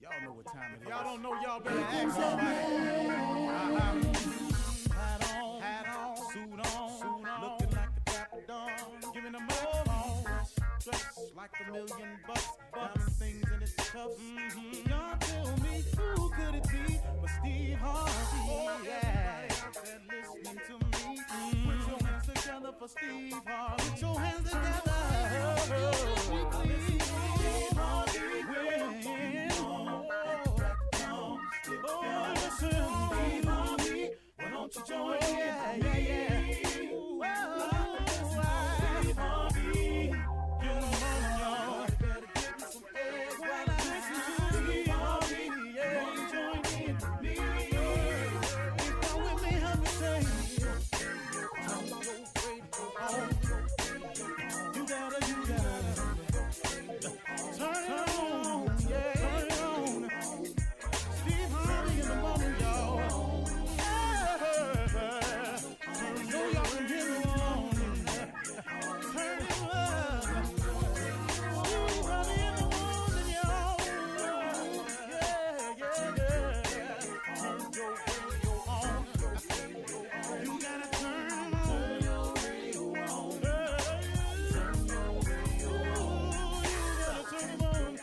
Y'all know what time it is. Y'all don't know, y'all better ask somebody. Hat on, suit on, looking like a dapper dog, giving them all dressed like $1 million bucks, diamond things in its cuffs. Y'all tell me who could it be but Steve Harvey? Yeah, listening to me. Put your hands together for Steve Harvey. Put your hands together. Steve Harvey. Steve Harvey, why don't you join in? Yeah. Steve Harvey, get them on, y'all. Better give me some eggs while I listen to Steve Harvey. Yeah, why don't you join in with me? If you're with me, help me say, turn your radio on. You gotta turn it on, yeah. Turn it on. Steve Harvey in the morning, y'all. So y'all can hear me on. Turn it up. Steve Harvey in the morning, y'all. Yeah. Turn your radio on. You gotta turn your radio on. Turn your radio on. You gotta turn it on.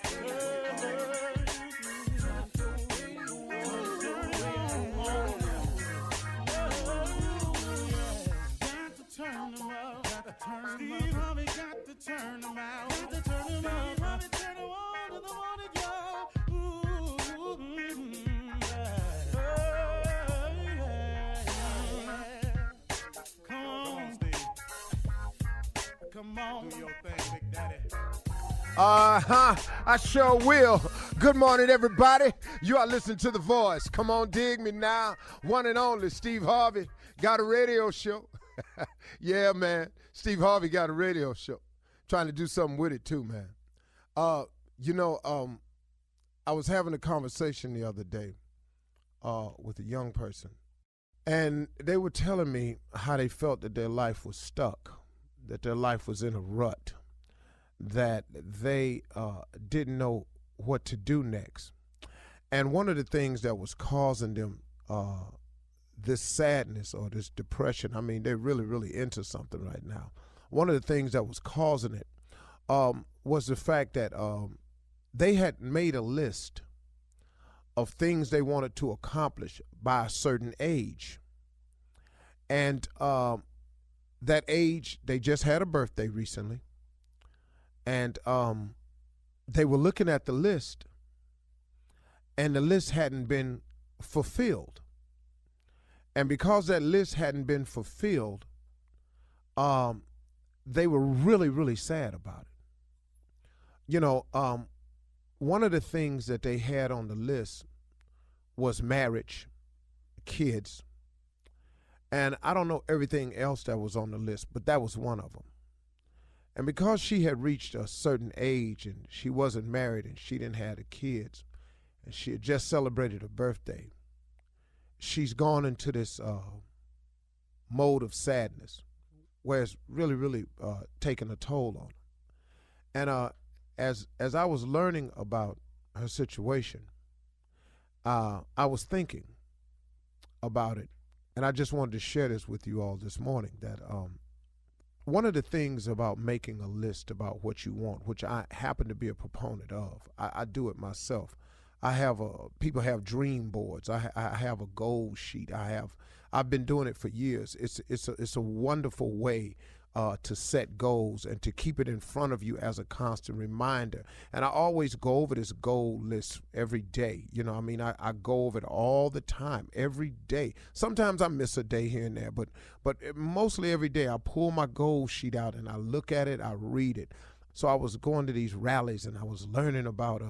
Steve Harvey got to turn them out. Got to turn them out. Steve Harvey turn them on in the morning, y'all. Come on, Steve. Come on. Do your thing, Big Daddy. I sure will. Good morning, everybody. You are listening to The Voice. Come on, dig me now. One and only Steve Harvey got a radio show. Yeah, man. Steve Harvey got a radio show. Trying to do something with it, too, man. I was having a conversation the other day with a young person, and they were telling me how they felt that their life was stuck, that their life was in a rut, that they didn't know what to do next. And one of the things that was causing them this sadness or this depression, I mean, they're really, really into something right now. One of the things that was causing it was the fact that they had made a list of things they wanted to accomplish by a certain age. And that age, they just had a birthday recently. And they were looking at the list, and the list hadn't been fulfilled. And because that list hadn't been fulfilled, they were really, really sad about it. One of the things that they had on the list was marriage, kids, and I don't know everything else that was on the list, but that was one of them. And because she had reached a certain age and she wasn't married and she didn't have the kids and she had just celebrated her birthday, she's gone into this mode of sadness where it's really, really taking a toll on her. And as I was learning about her situation, I was thinking about it, and I just wanted to share this with you all this morning, that one of the things about making a list about what you want, which I happen to be a proponent of, I do it myself. People have dream boards. I have a goal sheet. I've been doing it for years. It's a wonderful way to set goals and to keep it in front of you as a constant reminder. And I always go over this goal list every day. I go over it all the time, every day. Sometimes I miss a day here and there, but mostly every day I pull my goal sheet out and I look at it, I read it. So I was going to these rallies and I was learning about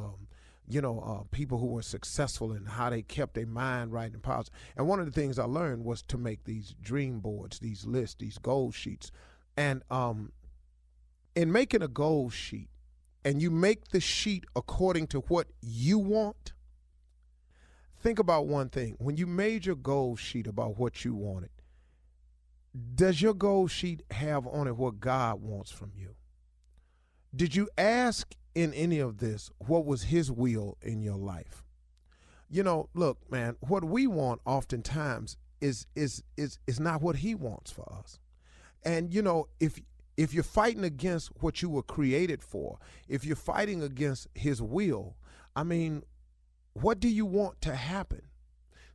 people who were successful and how they kept their mind right and positive. And one of the things I learned was to make these dream boards, these lists, these goal sheets. And in making a goal sheet, and you make the sheet according to what you want, think about one thing. When you made your goal sheet about what you wanted, does your goal sheet have on it what God wants from you? Did you ask in any of this what was his will in your life? You know, look, man, what we want oftentimes is not what he wants for us. And you know, if you're fighting against what you were created for, if you're fighting against his will, I mean, what do you want to happen?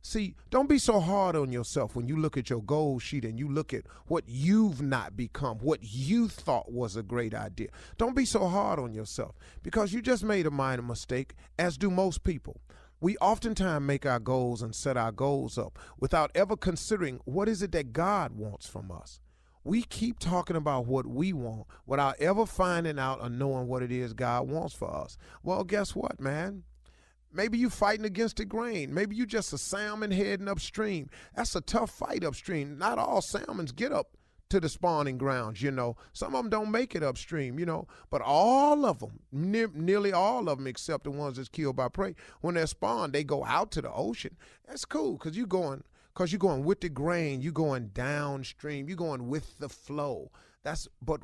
See, don't be so hard on yourself when you look at your goal sheet and you look at what you've not become, what you thought was a great idea. Don't be so hard on yourself because you just made a minor mistake, as do most people. We oftentimes make our goals and set our goals up without ever considering what is it that God wants from us. We keep talking about what we want without ever finding out or knowing what it is God wants for us. Well, guess what, man? Maybe you fighting against the grain. Maybe you just a salmon heading upstream. That's a tough fight upstream. Not all salmons get up to the spawning grounds, you know. Some of them don't make it upstream, you know. But all of them, nearly all of them, except the ones that's killed by prey, when they're spawned, they go out to the ocean. That's cool because you're going with the grain. You're going downstream. You're going with the flow. But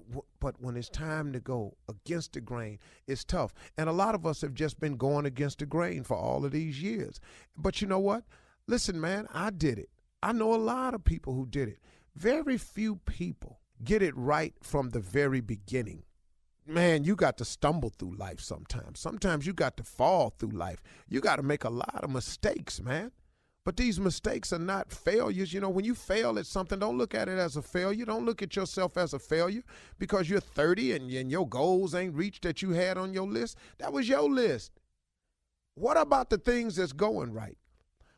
when it's time to go against the grain, it's tough. And a lot of us have just been going against the grain for all of these years. But you know what? Listen, man, I did it. I know a lot of people who did it. Very few people get it right from the very beginning. Man, you got to stumble through life sometimes. Sometimes you got to fall through life. You got to make a lot of mistakes, man. But these mistakes are not failures. You know, when you fail at something, don't look at it as a failure. Don't look at yourself as a failure because you're 30 and your goals ain't reached that you had on your list. That was your list. What about the things that's going right?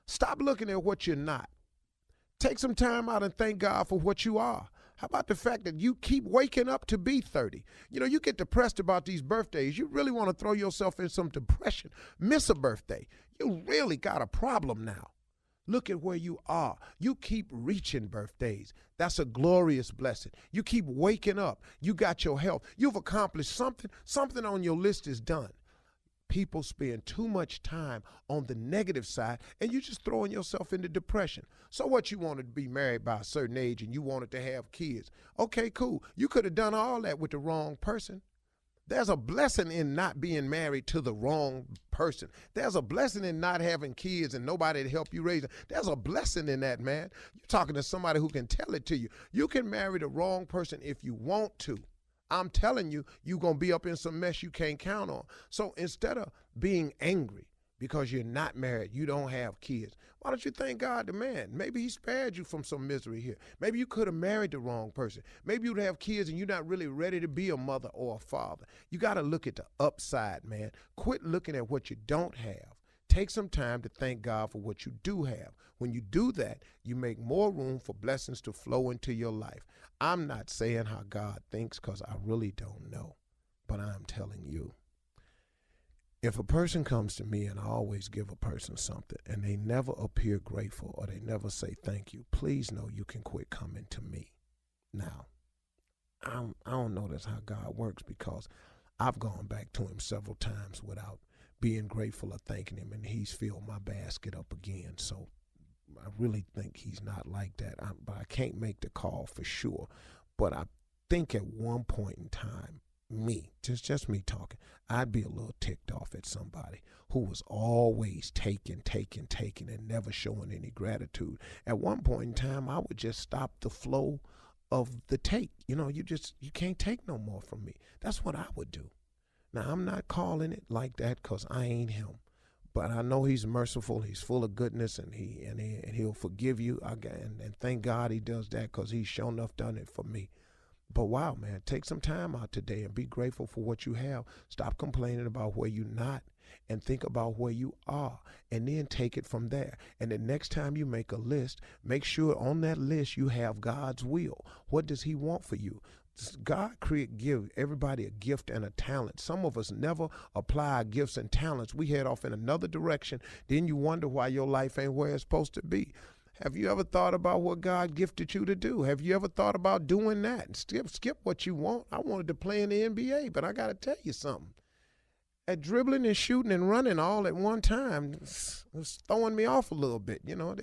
Stop looking at what you're not. Take some time out and thank God for what you are. How about the fact that you keep waking up to be 30? You know, you get depressed about these birthdays. You really want to throw yourself in some depression. Miss a birthday. You really got a problem now. Look at where you are. You keep reaching birthdays. That's a glorious blessing. You keep waking up. You got your health. You've accomplished something. Something on your list is done. People spend too much time on the negative side, and you're just throwing yourself into depression. So what, you wanted to be married by a certain age, and you wanted to have kids. Okay, cool. You could have done all that with the wrong person. There's a blessing in not being married to the wrong person. There's a blessing in not having kids and nobody to help you raise them. There's a blessing in that, man. You're talking to somebody who can tell it to you. You can marry the wrong person if you want to. I'm telling you, you're going to be up in some mess you can't count on. So instead of being angry because you're not married, you don't have kids, why don't you thank God, the man? Maybe he spared you from some misery here. Maybe you could have married the wrong person. Maybe you'd have kids and you're not really ready to be a mother or a father. You got to look at the upside, man. Quit looking at what you don't have. Take some time to thank God for what you do have. When you do that, you make more room for blessings to flow into your life. I'm not saying how God thinks because I really don't know, but I'm telling you. If a person comes to me and I always give a person something and they never appear grateful or they never say thank you, please know you can quit coming to me. Now, I don't know that's how God works because I've gone back to him several times without being grateful or thanking him, and he's filled my basket up again. So I really think he's not like that. But I can't make the call for sure. But I think at one point in time, just me talking, I'd be a little ticked off at somebody who was always taking and never showing any gratitude. At one point in time, I would just stop the flow of the take. You know, you can't take no more from me. That's what I would do. Now, I'm not calling it like that because I ain't him. But I know he's merciful. He's full of goodness, and he'll forgive you. And thank God he does that because he's sure enough done it for me. But wow, man, take some time out today and be grateful for what you have. Stop complaining about where you're not and think about where you are, and then take it from there. And the next time you make a list, make sure on that list you have God's will. What does he want for you? God give everybody a gift and a talent. Some of us never apply our gifts and talents. We head off in another direction. Then you wonder why your life ain't where it's supposed to be. Have you ever thought about what God gifted you to do? Have you ever thought about doing that? Skip what you want. I wanted to play in the NBA, but I got to tell you something. At dribbling and shooting and running all at one time, it's throwing me off a little bit. You know,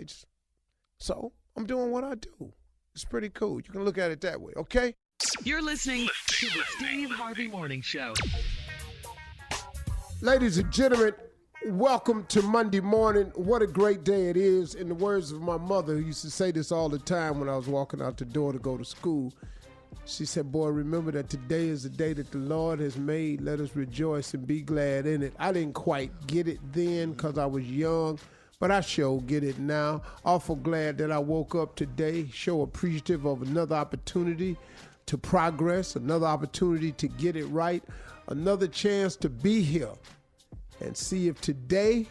so I'm doing what I do. It's pretty cool. You can look at it that way, okay? You're listening to the Steve Harvey Morning Show. Ladies and gentlemen, welcome to Monday morning. What a great day it is. In the words of my mother, who used to say this all the time when I was walking out the door to go to school, she said, boy, remember that today is the day that the Lord has made. Let us rejoice and be glad in it. I didn't quite get it then because I was young, but I sure get it now. Awful glad that I woke up today, so appreciative of another opportunity to progress, another opportunity to get it right, another chance to be here and see if today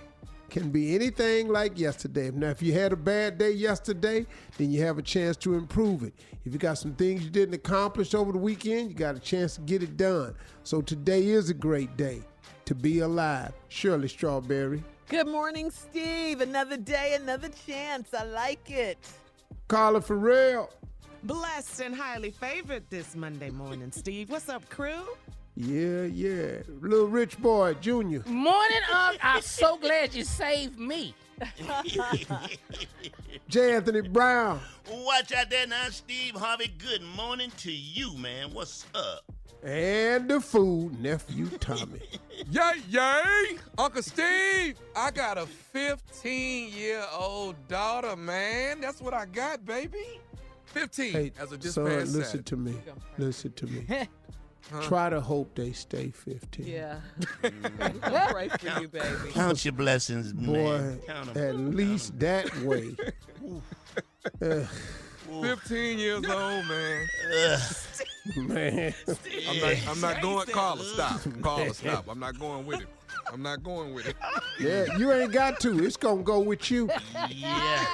can be anything like yesterday. Now, if you had a bad day yesterday, then you have a chance to improve it. If you got some things you didn't accomplish over the weekend, you got a chance to get it done. So today is a great day to be alive. Shirley Strawberry. Good morning, Steve. Another day, another chance. I like it. Carla Farrell. Blessed and highly favored this Monday morning, Steve. What's up, crew? Yeah. Little Rich Boy, Junior. Morning, I'm so glad you saved me. J. Anthony Brown. Watch out there now, Steve Harvey. Good morning to you, man. What's up? And the fool, Nephew Tommy. Yay! Uncle Steve, I got a 15-year-old daughter, man. That's what I got, baby. 15, Hey, as of this son, past listen to me. Listen to me. Try to hope they stay 15. Yeah. We'll pray for you, baby. Count your blessings, Boy, man. Count 'em. at least that way. 15 years old, man. Man. I'm not going. Carla, stop. Carla, stop. I'm not going with it. Yeah, you ain't got to. It's going to go with you. Yeah.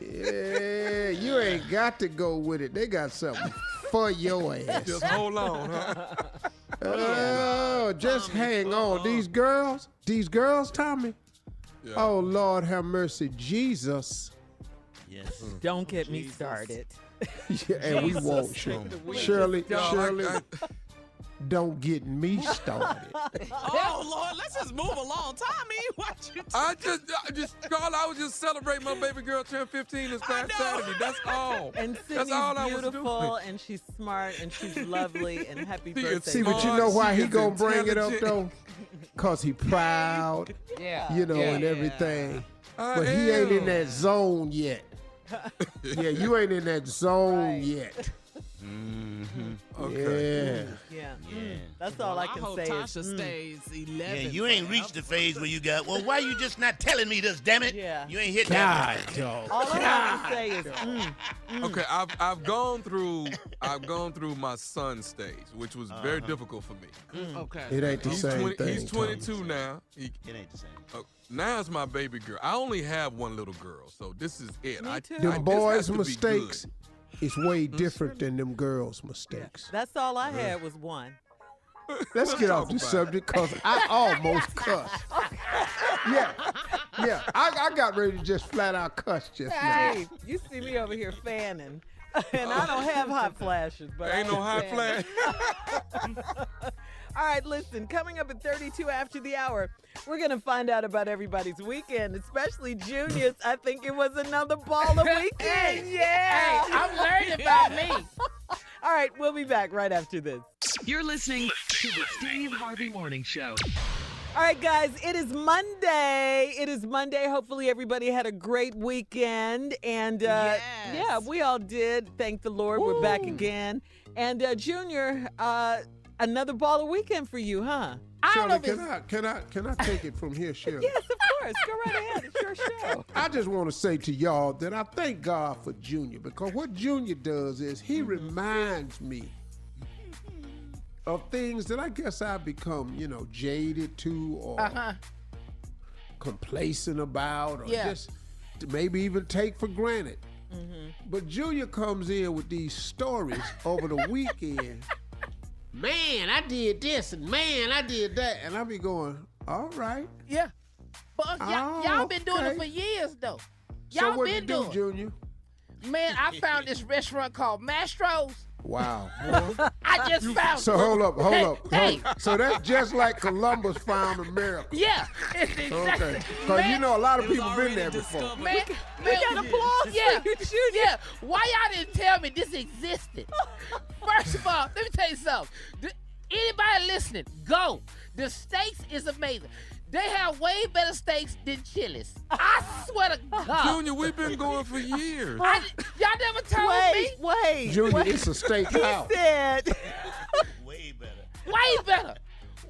Yeah, you ain't got to go with it. They got something for your ass. Just hold on, huh? Oh, just hang on. These girls, Tommy. Yeah. Oh, Lord have mercy. Jesus. Yes. Don't get me started. Yeah, and we won't. Shirley, don't get me started. Oh, Lord, let's just move along. Tommy, what you I Carla, I was just celebrating my baby girl turned 15 this past Saturday. That's all. And That's Sydney's all I was beautiful, doing. and she's smart, and she's lovely, and happy She is birthday. See, but you know why She he is gonna bring it up, intelligent. though? Because he proud, and everything. But he ain't in that zone yet. Yeah, you ain't in that zone yet. Okay. Yeah. That's all I can hope say Tasha is, stays 11. Yeah, you ain't reached the phase where you got, well, why you just not telling me this, damn it? Yeah. You ain't hit God, that. dog. all I can say is, Okay, I've gone through my son's stage, which was very difficult for me. Okay. It ain't the same thing. He's 22 now. It ain't the same. Now it's my baby girl. I only have one little girl, so this is it. Me too. Them this boys' has to be mistakes good. is way different than them girls' mistakes. that's all I had was one. Let's get off the subject because I almost cussed. Yeah. I got ready to just flat out cuss just now. Steve, you see me over here fanning, and I don't have hot flashes. But Ain't no hot flash. flash. All right, listen, coming up at 32 after the hour, we're going to find out about everybody's weekend, especially Junior's. I think it was another baller weekend. Yeah. Hey, I'm learning about me. All right, we'll be back right after this. You're listening to the Steve Harvey Morning Show. All right, guys, it is Monday. Hopefully everybody had a great weekend. And yeah, we all did. Thank the Lord. We're back again. And Junior, another baller weekend for you, huh? I don't know if Shirley, it's can I take it from here, Shirley? Yes, of course. Go right ahead. It's your show. I just want to say to y'all that I thank God for Junior because what Junior does is he reminds me of things that I guess I've become, jaded to or complacent about or just maybe even take for granted. But Junior comes in with these stories over the weekend. Man, I did this and man, I did that. And I be going, all right. Yeah. But y'all been doing it okay. for years, though. So Y'all what been you do, doing it. Junior? Man, I found this restaurant called Mastro's. Wow. I just found So it. hold up. Hey. So that's just like Columbus found America. Yeah, it's exactly. Okay. Because you know a lot of people been there before. Man, We got applause yeah, for you, Junior. yeah. Why y'all didn't tell me this existed? First of all, let me tell you something. Anybody listening, go. The steaks is amazing. They have way better steaks than Chili's. I swear to God. Junior, we've been going for years. Y'all never told me. Wait. Junior, it's a steakhouse. He said. Way better. Way better.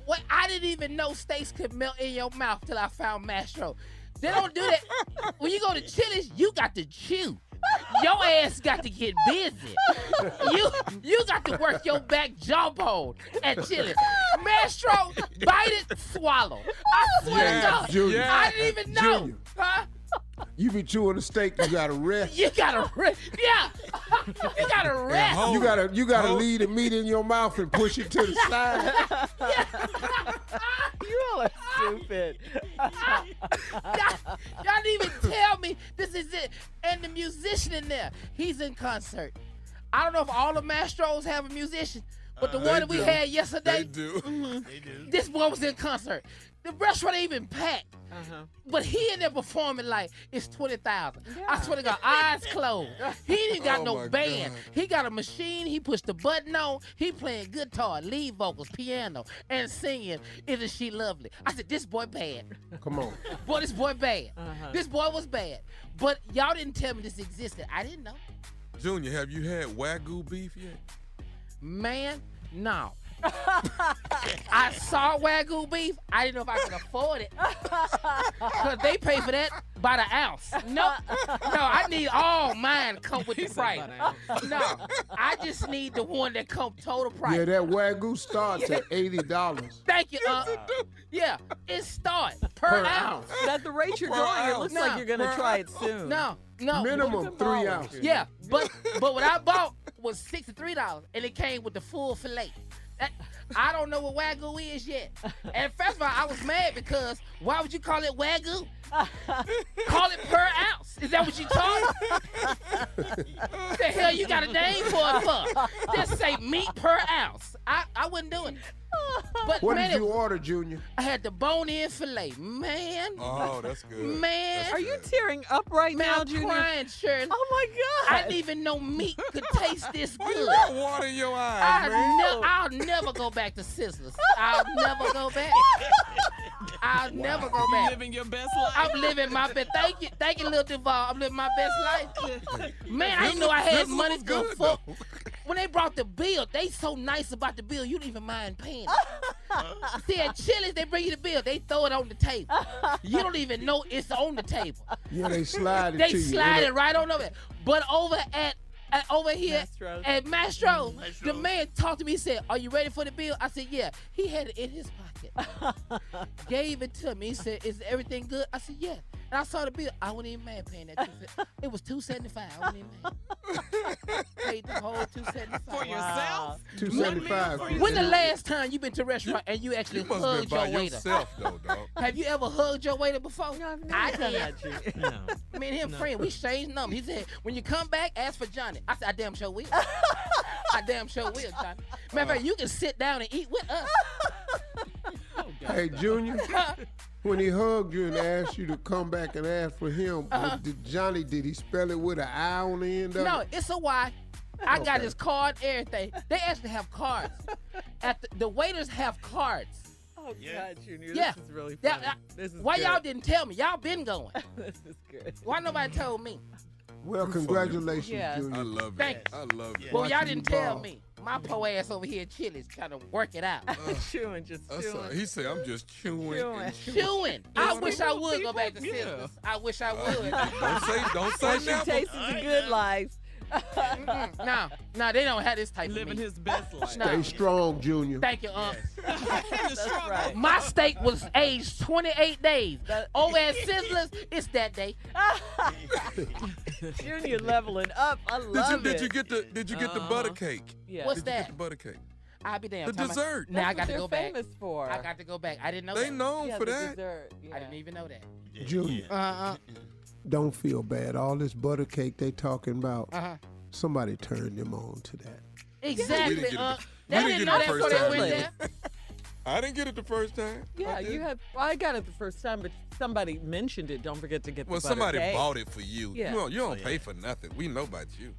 What? I didn't even know steaks could melt in your mouth till I found Mastro. They don't do that. When you go to Chili's, you got to chew. Your ass got to get busy. You got to work your back jawbone at Chili's. Mastro, bite it, swallow. I swear to God. Junior. I didn't even know. Junior. Huh? You be chewing the steak, you gotta rest. You gotta rest. Yeah. You gotta rest. You gotta leave the meat in your mouth and push it to the side. You all are stupid. Y'all didn't even tell me this is it. And the musician in there, he's in concert. I don't know if all the Mastros have a musician, but the one that we had yesterday, They do. They do. this boy was in concert. The restaurant ain't even packed. But he in there performing like it's 20,000. I swear to God, eyes closed. He ain't even got Oh no my band. God. He got a machine. He pushed the button on. He playing guitar, lead vocals, piano, and singing Isn't She Lovely? I said, this boy bad. Come on. Boy, this boy bad. This boy was bad. But y'all didn't tell me this existed. I didn't know. Junior, have you had Wagyu beef yet? Man, no. I saw Wagyu beef. I didn't know if I could afford it. Because they pay for that by the ounce. Nope. No, I need all mine to come with the price. No, I just need the one that come total price. Yeah, that Wagyu starts at $80. Thank you. Yeah, it starts per ounce. At the rate you're going, it looks like you're going to try it soon. No. Minimum 3 ounces. Yeah, but what I bought was $63, and it came with the full fillet. I don't know what Wagyu is yet. And first of all, I was mad because why would you call it Wagyu? Call it per ounce. Is that what you told? What the hell you got a name for it for? Just say meat per ounce. I wasn't doing it. But What man, did you order, Junior? I had the bone-in fillet. Man. Oh, that's good. Man. That's Are you good. tearing up right Man, now, I'm Junior? crying, Shirley. Oh, my God. I didn't even know meat could taste this Why you good. got water in your eyes, man? I'll never go back to Sizzlers. I'll never go back. I'll never go back. Living your best life. I'm living my best. Thank you, Lil Duval. I'm living my best life. Man, I didn't know I had Sizzler money was to go good, for. though. When they brought the bill, they so nice about the bill, you don't even mind paying it. See, at Chili's, they bring you the bill. They throw it on the table. You don't even know it's on the table. Yeah, they slide it They to you. slide it right on over there. But over here Mastro's. at Mastro, the man talked to me and said, "Are you ready for the bill?" I said, "Yeah." He had it in his pocket. Gave it to me. He said, "Is everything good?" I said, "Yeah." And I saw the bill. I wasn't even mad paying that. It was $275. I wasn't even mad. Paid the whole $275 For yourself? $275. When the last time you been to a restaurant and you actually You must have hugged been by your waiter? yourself, though, dog. Have you ever hugged your waiter before? No, I've never I done did. that, Junior. No. Me and him friends, we exchanged numbers. He said, when you come back, ask for Johnny. I said, I damn sure will. I damn sure will, Johnny. Matter of fact, you can sit down and eat with us. Hey, Junior, when he hugged you and asked you to come back and ask for him, did he spell it with an I on the end of No, it? it's a Y. I got Okay. his card, everything. They actually have cards. The waiters have cards. Oh, God, Junior. Yeah. This is really Yeah, funny. This is Why good. y'all didn't tell me? Y'all been going. This is good. Why nobody told me? Well, congratulations, Yes. I Junior. love it. Thank I love it. Well, y'all Watching didn't you tell ball. me. My po ass over here at Chili's trying to work it out. Chewing, just chewing. He said, I'm just chewing. Chewing. And Chewing. I wish I would go people, back to yeah. Sizzlers. I wish I would. Don't say She never. tastes the good life. No, they don't have this type Living of meat. his best life. No. Stay strong, Junior. Thank you, That's right. My steak was aged 28 days. Over at Sizzlers, it's that day. Junior leveling up. I love Did it. you get the butter cake? Yeah. What's Did you get that? the butter cake? I'll be damned. The Talking about- dessert. Now I That's got to what go they're back. famous for. I got to go back. I didn't know They that. known Yeah, for the that. dessert. Yeah. I didn't even know that. Junior, don't feel bad. All this butter cake they talking about, Uh-huh. somebody turned them on to that. Exactly. We didn't get They didn't didn't get know it that, the so first they time. went there. I didn't get it the first time. Yeah, I did. you had. Well, I got it the first time, but somebody mentioned it. Don't forget to get the Well, butter somebody cake. bought it for you. Yeah. You don't pay for nothing. We know about you.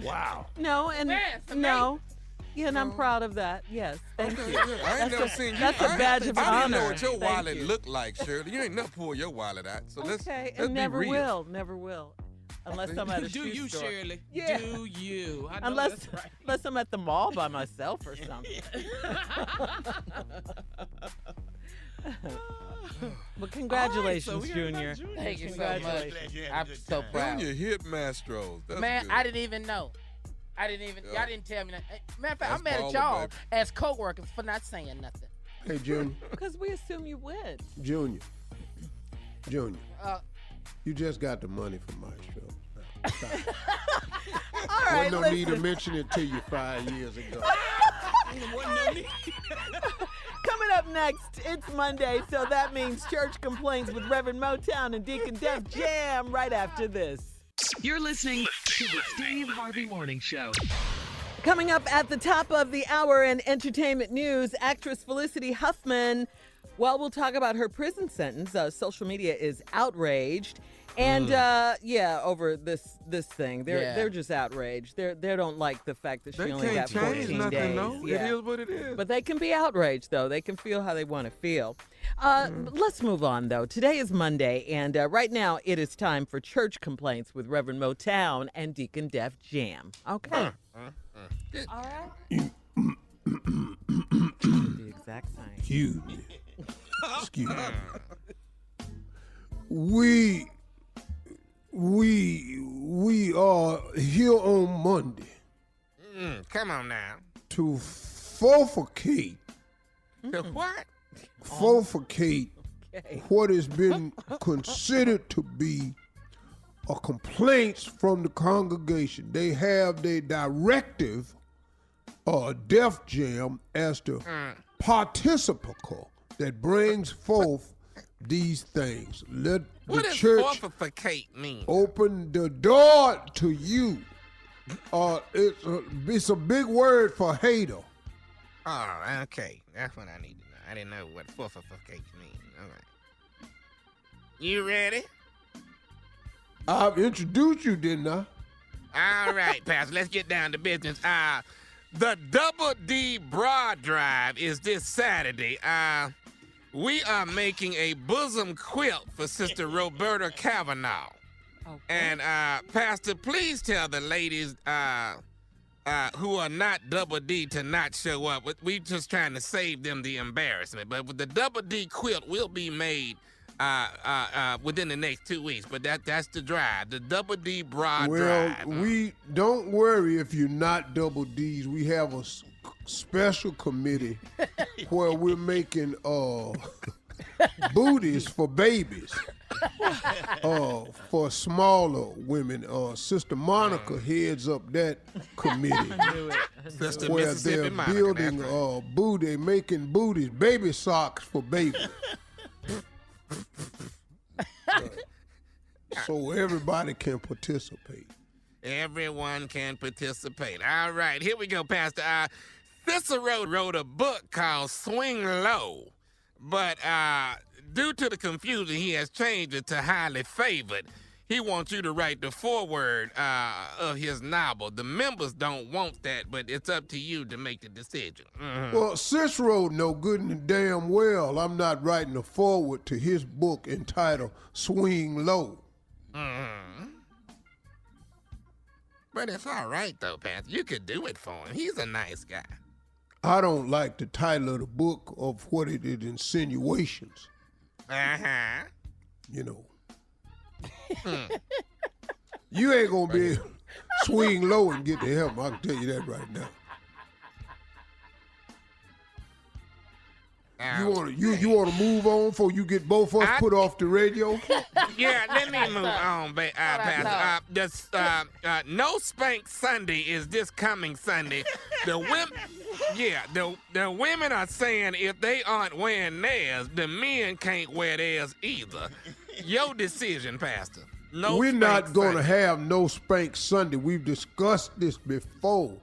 Wow. No, and Man, it's no. Yeah, and I'm proud of that. Yes, thank Okay, you. yeah. I ain't never seen you. That's a badge of I didn't honor. know what your Thank wallet you. looked like, Shirley. You ain't never pull your wallet out. So let's Okay, be and never real. will, never will, unless I'm at a Do shoe you, store. Shirley? Yeah. Do you? I know Unless, that's right. unless I'm at the mall by myself or something. But congratulations, we got Junior. Junior. Thank you so Congratulations. much. Glad you had a I'm good so time. proud. Junior hit Mastros. That's Man, good. I didn't even know. I didn't even. Yeah. Y'all didn't tell me that. Matter of fact, That's I'm mad baller, at y'all baby. as co-workers for not saying nothing. Hey, Junior. Because we assume you win. Junior. Uh, You just got the money from Mastro. All right, Wasn't no need to listen. mention it to you 5 years ago. Coming up next, it's Monday, so that means church complaints with Reverend Motown and Deacon Def Jam right after this. You're listening to the Steve Harvey Morning Show. Coming up at the top of the hour in entertainment news, actress Felicity Huffman. Well, we'll talk about her prison sentence. Social media is outraged. And over this thing, they're just outraged. They don't like the fact that she They only got can't 14 change nothing, days. no. Yeah. It is what it is. But they can be outraged, though. They can feel how they want to feel. Let's move on, though. Today is Monday, and right now it is time for church complaints with Reverend Motown and Deacon Def Jam. Okay. All right. The exact same. Excuse me. Excuse me. We are here on Monday Come on now. to forfeit The what? what has been considered to be a complaints from the congregation. They have their directive, Def Jam, as the participacle that brings forth these things. Let What the does church fortificate mean? open the door to you. It's a big word for hater. Oh, okay. That's what I need to know. I didn't know what fortificate means. All right. You ready? I've introduced you, didn't I? All right, Pastor. Let's get down to business. The Double D Broad Drive is this Saturday. We are making a bosom quilt for Sister Roberta Kavanaugh. Okay. And Pastor, please tell the ladies who are not Double D to not show up. We just trying to save them the embarrassment. But with the Double D quilt will be made within the next 2 weeks. But that's the drive, the Double D Broad Drive. We don't worry if you're not Double D's. We have a special committee where we're making booties for babies. For smaller women. Sister Monica heads up that committee. Sister Where Mississippi they're Monica, building that's right. booty, making booties, baby socks for babies. So everybody can participate. Everyone can participate. All right, here we go, Pastor. Cicero wrote a book called Swing Low, but due to the confusion, he has changed it to Highly Favored. He wants you to write the foreword of his novel. The members don't want that, but it's up to you to make the decision. Well, Cicero know good and damn well I'm not writing a foreword to his book entitled Swing Low. But it's all right, though, Pastor. You could do it for him. He's a nice guy. I don't like the title of the book of what it is, insinuations, Uh-huh. you know. You ain't gonna be able to swing low and get to heaven. I can tell you that right now. You wanna move on before you get both of us put off the radio? Yeah, let me move on, Pastor. No Spank Sunday is this coming Sunday. The women are saying if they aren't wearing theirs, the men can't wear theirs either. Your decision, Pastor. No We're Spank not gonna Sunday. have no Spank Sunday. We've discussed this before.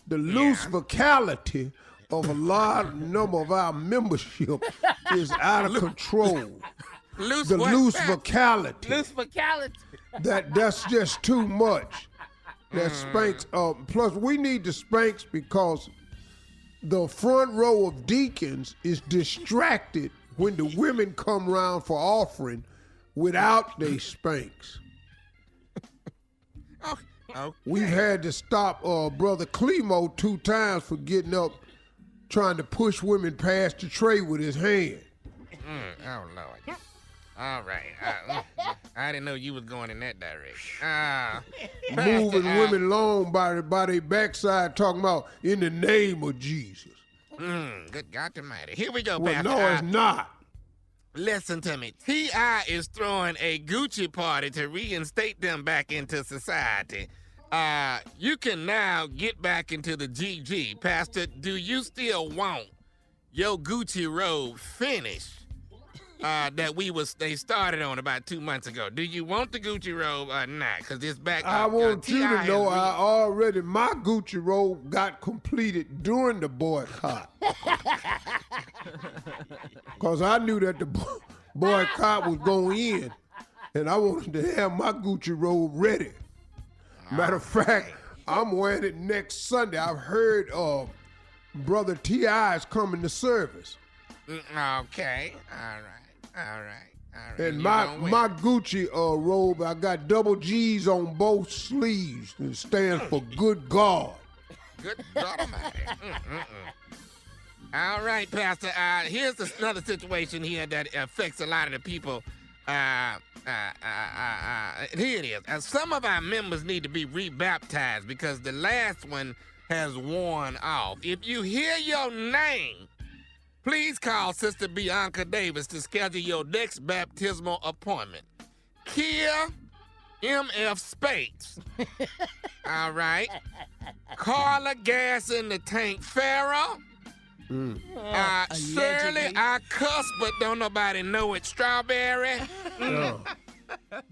the loose vocality of a large number of our membership is out of control. Loose vocality. Loose vocality. That's just too much. That Spanx. Plus, we need the Spanx because the front row of deacons is distracted when the women come around for offering without they Spanx. Okay. We've had to stop Brother Clemo 2 times for getting up trying to push women past the tray with his hand. Oh, Lord. All right. I didn't know you was going in that direction. Moving women along by their backside talking about in the name of Jesus. Good God almighty. Here we go, Well, Pastor. no, it's not. Listen to me. T.I. is throwing a Gucci party to reinstate them back into society. You can now get back into the GG. Pastor, do you still want your Gucci robe finished that they started on about 2 months ago? Do you want the Gucci robe or not? Because it's back. I want you to know my Gucci robe got completed during the boycott. Because I knew that the boycott was going in, and I wanted to have my Gucci robe ready. Matter of fact, I'm wearing it next Sunday. I've heard Brother T.I. is coming to service. Okay. All right. And my Gucci robe, I got double G's on both sleeves. It stands for good God. Good God almighty. All right, Pastor. Here's another situation here that affects a lot of the people. Here it is. Some of our members need to be rebaptized because the last one has worn off. If you hear your name, please call Sister Bianca Davis to schedule your next baptismal appointment. Kia M.F. Spates. All right. Carla Gas in the Tank Farrah. Shirley, I cuss, but don't nobody know it. Strawberry.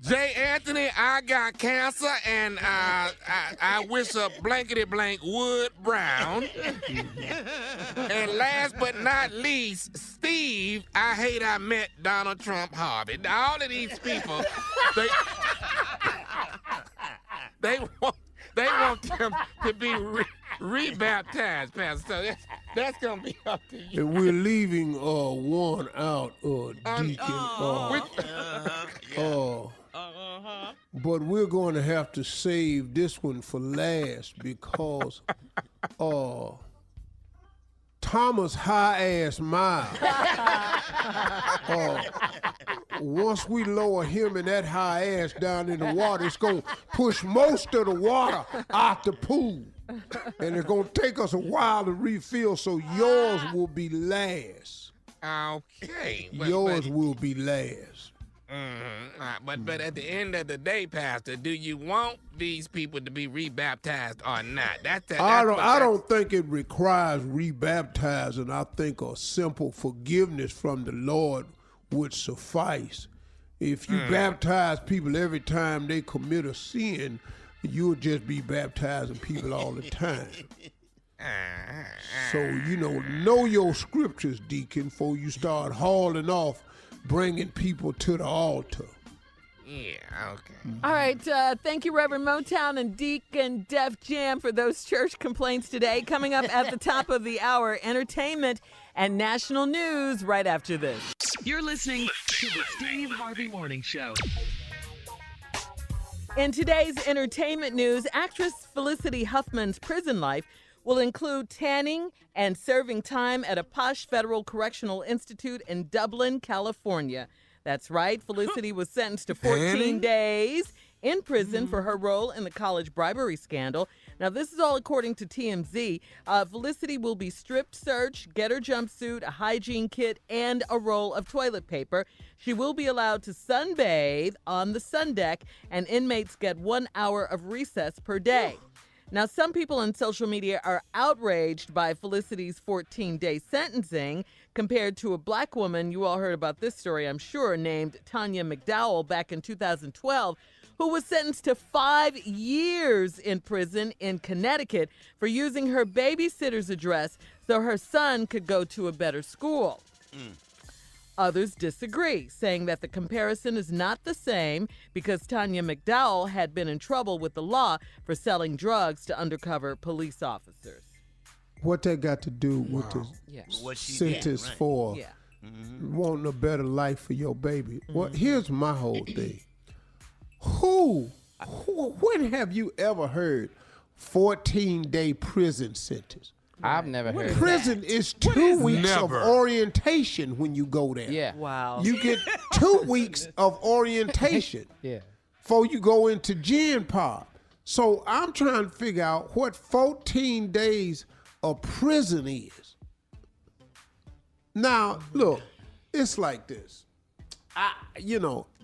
J. Anthony, I got cancer, and I wish a blankety blank Wood Brown. And last but not least, Steve, I hate I met Donald Trump Harvey. All of these people, they want them to be rebaptized, Pastor. So that's gonna be up to you. And we're leaving one out, Deacon. But we're going to have to save this one for last because Thomas High-Ass Miles. Once we lower him and that high ass down in the water, it's going to push most of the water out the pool. And it's going to take us a while to refill, so yours will be last. Okay. Yours will be last. But at the end of the day, Pastor, do you want these people to be rebaptized or not? I don't think it requires rebaptizing. I think a simple forgiveness from the Lord would suffice. If you baptize people every time they commit a sin, you'll just be baptizing people all the time. So, know your scriptures, Deacon, before you start hauling off, bringing people to the altar. Yeah, okay. All right, thank you, Reverend Motown and Deacon Def Jam, for those church complaints today. Coming up at the top of the hour, entertainment and national news right after this. You're listening to the Steve Harvey Morning Show. In today's entertainment news, actress Felicity Huffman's prison life will include tanning and serving time at a posh federal correctional institute in Dublin, California. That's right. Felicity was sentenced to 14 days in prison for her role in the college bribery scandal. Now, this is all according to TMZ. Felicity will be stripped searched, get her jumpsuit, a hygiene kit, and a roll of toilet paper. She will be allowed to sunbathe on the sun deck, and inmates get 1 hour of recess per day. Now, some people on social media are outraged by Felicity's 14-day sentencing compared to a black woman, you all heard about this story, I'm sure, named Tanya McDowell back in 2012, who was sentenced to 5 years in prison in Connecticut for using her babysitter's address so her son could go to a better school. Others disagree, saying that the comparison is not the same because Tanya McDowell had been in trouble with the law for selling drugs to undercover police officers. What that got to do with the What she sentence did, right? for Yeah. wanting a better life for your baby? Well, here's my whole thing. When have you ever heard 14-day prison sentence? I've never heard of Prison is 2 weeks of Never. orientation when you go there. that. Yeah. Wow. You get 2 weeks of orientation Yeah. before you go into Gen Pod. So I'm trying to figure out what 14 days of prison is. Now, look, it's like this.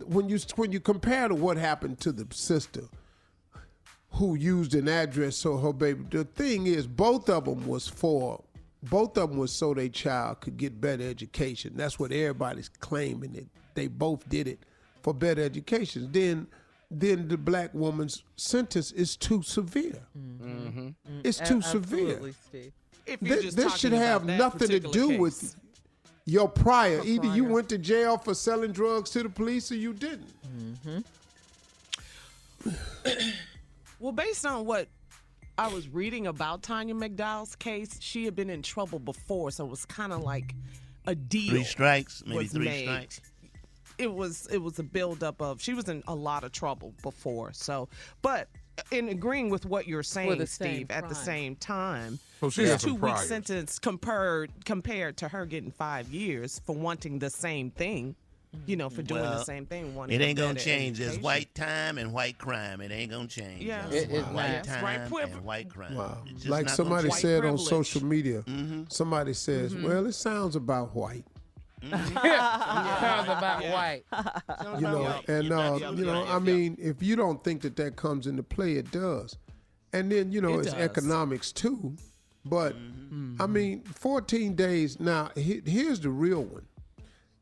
When you compare to what happened to the sister who used an address so her baby, the thing is, both of them was so their child could get better education. That's what everybody's claiming, that they both did it for better education. Then the black woman's sentence is too severe. It's too severe. Absolutely, Steve. If you're just This talking should about have that nothing to particular do with case. your prior. Either you went to jail for selling drugs to the police or you didn't. Well, based on what I was reading about Tanya McDowell's case, she had been in trouble before, so it was kind of like a deal. 3 strikes, maybe was 3 made. strikes. It was a buildup of, she was in a lot of trouble before. So, but in agreeing with what you're saying, the same Steve, at the crime. same time, So she this has some 2-week priors. sentence compared to her getting 5 years for wanting the same thing, for doing the Well, same thing. Wanting It ain't a gonna better change. There's education. white time and white crime. It ain't gonna change. Yeah. There's It's white not. That's right, time Quiver. and white crime. Wow. It's just Like not somebody gonna change. said on privilege. social media, somebody says, well, it sounds about white. Sounds about white. I mean, if you don't think that comes into play, it does. And then, it's does. economics too. But, I mean, 14 days. Now, here's the real one.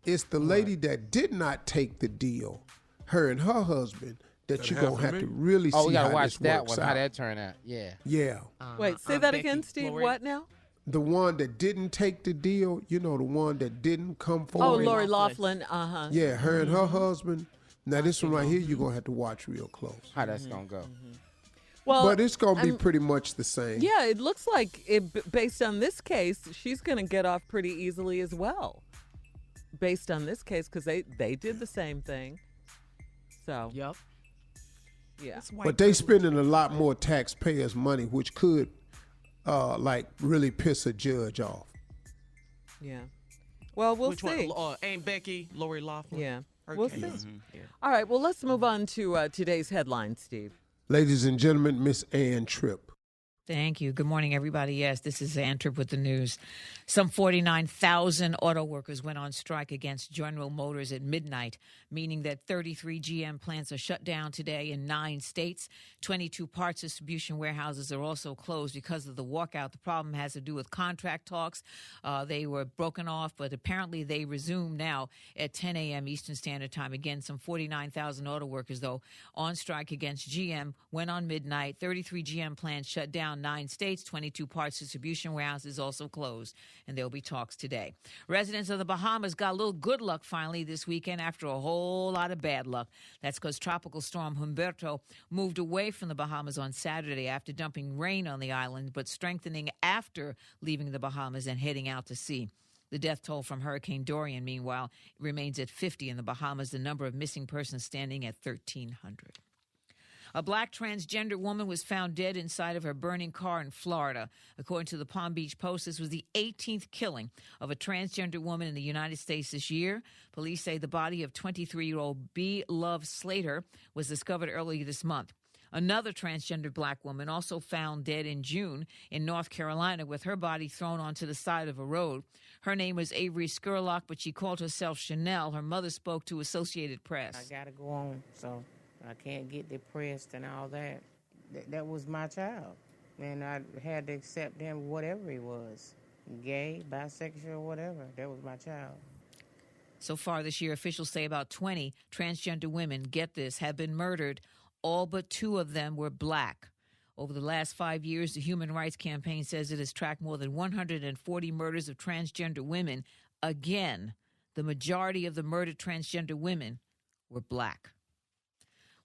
It's the lady that did not take the deal, her and her husband, that you're going to have to really see Oh, we gotta how watch this that works one. How out. that turn out? Yeah. Yeah. Wait, say that again, Steve. Lori. What now? The one that didn't take the deal, the one that didn't come Oh, forward. Lori Loughlin. Uh-huh. Yeah, her and her husband. Now, this one right here, you're going to have to watch real close. How that's gonna go? Well, But it's going to be pretty much the same. yeah, it looks like based on this case, she's going to get off pretty easily as well. Based on this case, because they did the same thing. So, Yep. yeah. It's white But they privilege. spending a lot more taxpayers' money, which could, really piss a judge off. Yeah. Well, we'll Which see. one? Aunt Becky, Lori Loughlin. Yeah. Her We'll case. see. All right. Well, let's move on to today's headlines, Steve. Ladies and gentlemen, Miss Ann Tripp. Thank you. Good morning, everybody. Yes, this is Antrip with the news. Some 49,000 auto workers went on strike against General Motors at midnight, meaning that 33 GM plants are shut down today in 9 states. 22 parts distribution warehouses are also closed because of the walkout. The problem has to do with contract talks. They were broken off, but apparently they resume now at 10 a.m. Eastern Standard Time. Again, some 49,000 auto workers, though, on strike against GM, went on midnight. 33 GM plants shut down 9 states. 22 parts distribution warehouses also closed, and there will be talks today. Residents of the Bahamas got a little good luck finally this weekend after a whole lot of bad luck. That's because Tropical Storm Humberto moved away from the Bahamas on Saturday after dumping rain on the island, but strengthening after leaving the Bahamas and heading out to sea. The death toll from Hurricane Dorian, meanwhile, remains at 50 in the Bahamas, the number of missing persons standing at 1,300. A black transgender woman was found dead inside of her burning car in Florida. According to the Palm Beach Post, this was the 18th killing of a transgender woman in the United States this year. Police say the body of 23-year-old B. Love Slater was discovered earlier this month. Another transgender black woman also found dead in June in North Carolina with her body thrown onto the side of a road. Her name was Avery Skurlock, but she called herself Chanel. Her mother spoke to Associated Press. I got to go on, so I can't get depressed and all that. That was my child, and I had to accept him whatever he was, gay, bisexual, whatever. That was my child. So far this year, officials say about 20 transgender women, get this, have been murdered All but 2 of them were black. Over the last 5 years, the Human Rights Campaign says it has tracked more than 140 murders of transgender women. Again, the majority of the murdered transgender women were black.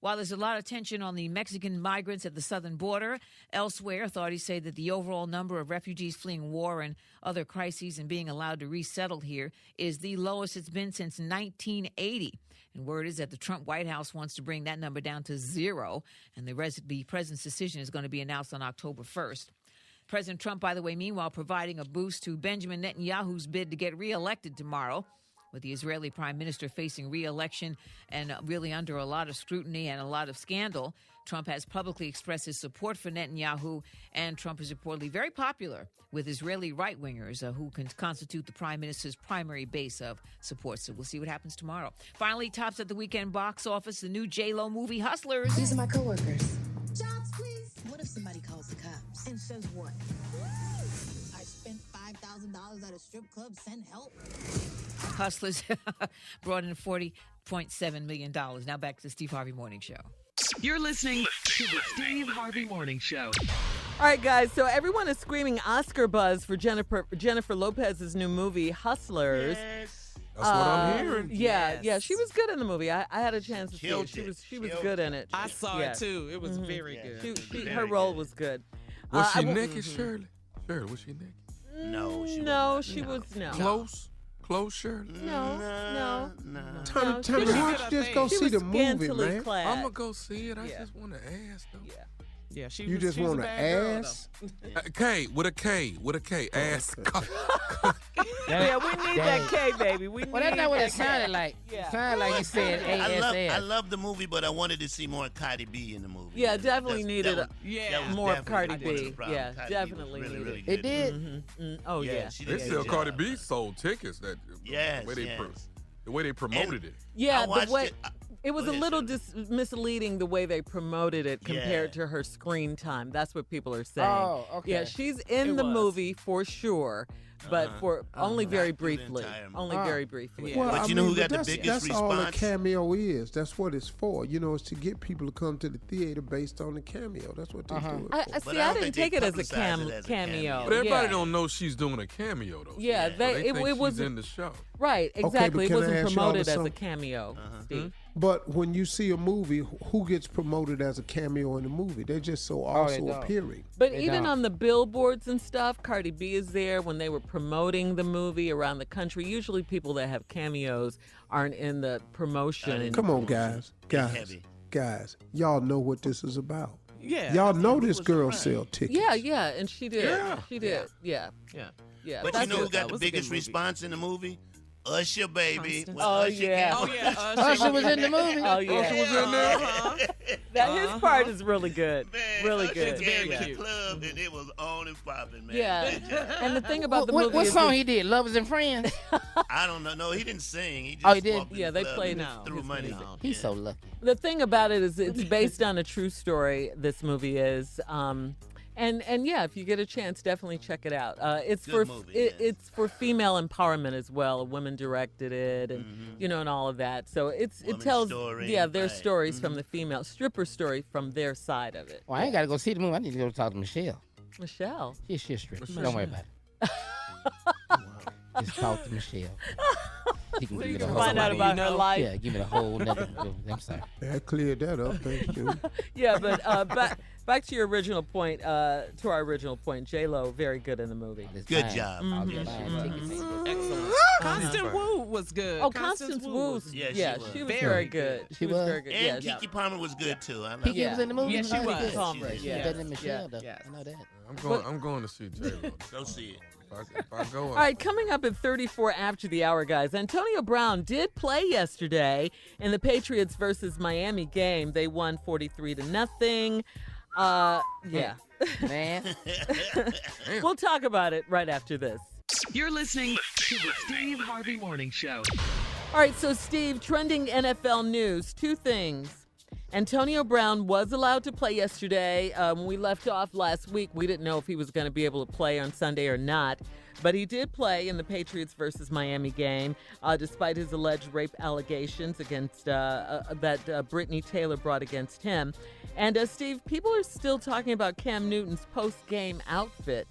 While there's a lot of tension on the Mexican migrants at the southern border, elsewhere, authorities say that the overall number of refugees fleeing war and other crises and being allowed to resettle here is the lowest it's been since 1980. And word is that the Trump White House wants to bring that number down to 0, and the president's decision is going to be announced on October 1st. President Trump, by the way, meanwhile, providing a boost to Benjamin Netanyahu's bid to get reelected tomorrow. With the Israeli prime minister facing re-election and really under a lot of scrutiny and a lot of scandal, Trump has publicly expressed his support for Netanyahu, and Trump is reportedly very popular with Israeli right-wingers who can constitute the prime minister's primary base of support. So we'll see what happens tomorrow. Finally, tops at the weekend box office, the new J-Lo movie, Hustlers. These are my coworkers. Jobs, please. What if somebody calls the cops? And says what? I spent $5,000 at a strip club, send help. Hustlers brought in $40.7 million. Now back to the Steve Harvey Morning Show. You're listening to the Steve Harvey Morning Show. All right, guys, so everyone is screaming Oscar buzz for Jennifer Lopez's new movie, Hustlers. That's what I'm hearing. Yeah, she was good in the movie. I had a chance to see Killed it. She was Killed good in it. I saw it too. It was very good. Her role was good. Was she naked, Shirley? Shirley, was she naked? No, she was no. Close, Shirley? No. Tell me, why don't you just go see the movie, man? Clad. I'm going to go see it. I just want to ask, though. Yeah, You just want to ask? K, with a K. Ask. Yeah, we need that K, baby. Well, that's not what it sounded like. Yeah. It sounded like you said ASS. I love the movie, but I wanted to see more Cardi B in the movie. Yeah, definitely needed more of Cardi definitely B. the problem. Yeah, Cardi B was definitely really, needed. really It good. did. Oh, yeah. She They did a still good Cardi job. B sold tickets. The way they promoted it. Yeah, I watched the way it. it was Go a ahead, little Shirley. misleading the way they promoted it compared to her screen time. That's what people are saying. Oh, okay. Yeah, she's in the movie for sure, but for only very Not through the briefly. entire movie. Only very briefly. Well, But I you know mean, who got the that's, biggest that's all a response? cameo is. That's what it's for. You know, it's to get people to come to the theater based on the cameo. That's what they do it for. I But see. I I don't didn't think take it they as a publicized it as a cameo. But everybody yeah. don't know she's doing a cameo, though. Yeah, So they think it was she's in the show. right. but Exactly. It can I wasn't ask y'all promoted as a something? cameo, Steve. But when you see a movie, who gets promoted as a cameo in the movie? They're just so also don't. appearing. But They even don't. on the billboards and stuff, Cardi B is there when they were promoting the movie around the country. Usually people that have cameos aren't in the promotion. Come on, guys. heavy. Guys. Y'all know what this is about. Yeah. Y'all know it this was girl right. sell tickets. Yeah, and she did. Yeah. She did. Yeah. But that's you know who what- got that the was a good biggest movie. response in the movie? Usher, baby. Constance. When Oh, Usher yeah. came Oh on- yeah. Usher was in the movie. Oh yeah. Usher was in there. That his part is really good. Man, Really Usher good. came Yeah. in the club and it was on and popping, man. Yeah. Good job. And the thing about the What, movie what is song it's- he did? Lovers and Friends? I don't know. No, he didn't sing. He just Oh, he did? walked in Yeah, the they club played and his threw money. music. He's so lucky. the thing about it is it's based on a true story. This movie is, and yeah, if you get a chance, definitely check it out. It's Good for movie, it's for female empowerment as well. A woman directed it, and and all of that. So it Woman's tells story, their right. stories from the female stripper story from their side of it. Well, I ain't got to go see the movie. I need to go talk to Michelle. Michelle. She's strict. Don't worry about it. Just talk to Michelle. She can give me the whole. Find out about her life. Yeah, give me the whole. I'm sorry. That cleared that up. Thank you. Yeah, but back to your original point. To our original point, J-Lo very good in the movie. It's Good fine. job. I'll be buying tickets. Excellent. Constance Wu was good. Oh, Constance Wu. was- Yeah, She was Very very good. good. She was was? very good. And Yeah, Keke Palmer was good too. I like Keke Yeah. was in the movie. Yeah, she Pretty was. good. Palmer, She's yeah. better than Michelle, Yeah. though. Yes. I know that. I'm going to see J-Lo. Go see it. If I go, All right, coming up at 34 after the hour, guys. Antonio Brown did play yesterday in the Patriots versus Miami game. They won 43-0. Yeah. Man. We'll talk about it right after this. You're listening to the Steve Harvey Morning Show. All right, so Steve, trending NFL news, two things. Antonio Brown was allowed to play yesterday. When we left off last week, we didn't know if he was going to be able to play on Sunday or not. But he did play in the Patriots versus Miami game, despite his alleged rape allegations against that Brittany Taylor brought against him. And Steve, people are still talking about Cam Newton's post-game outfit.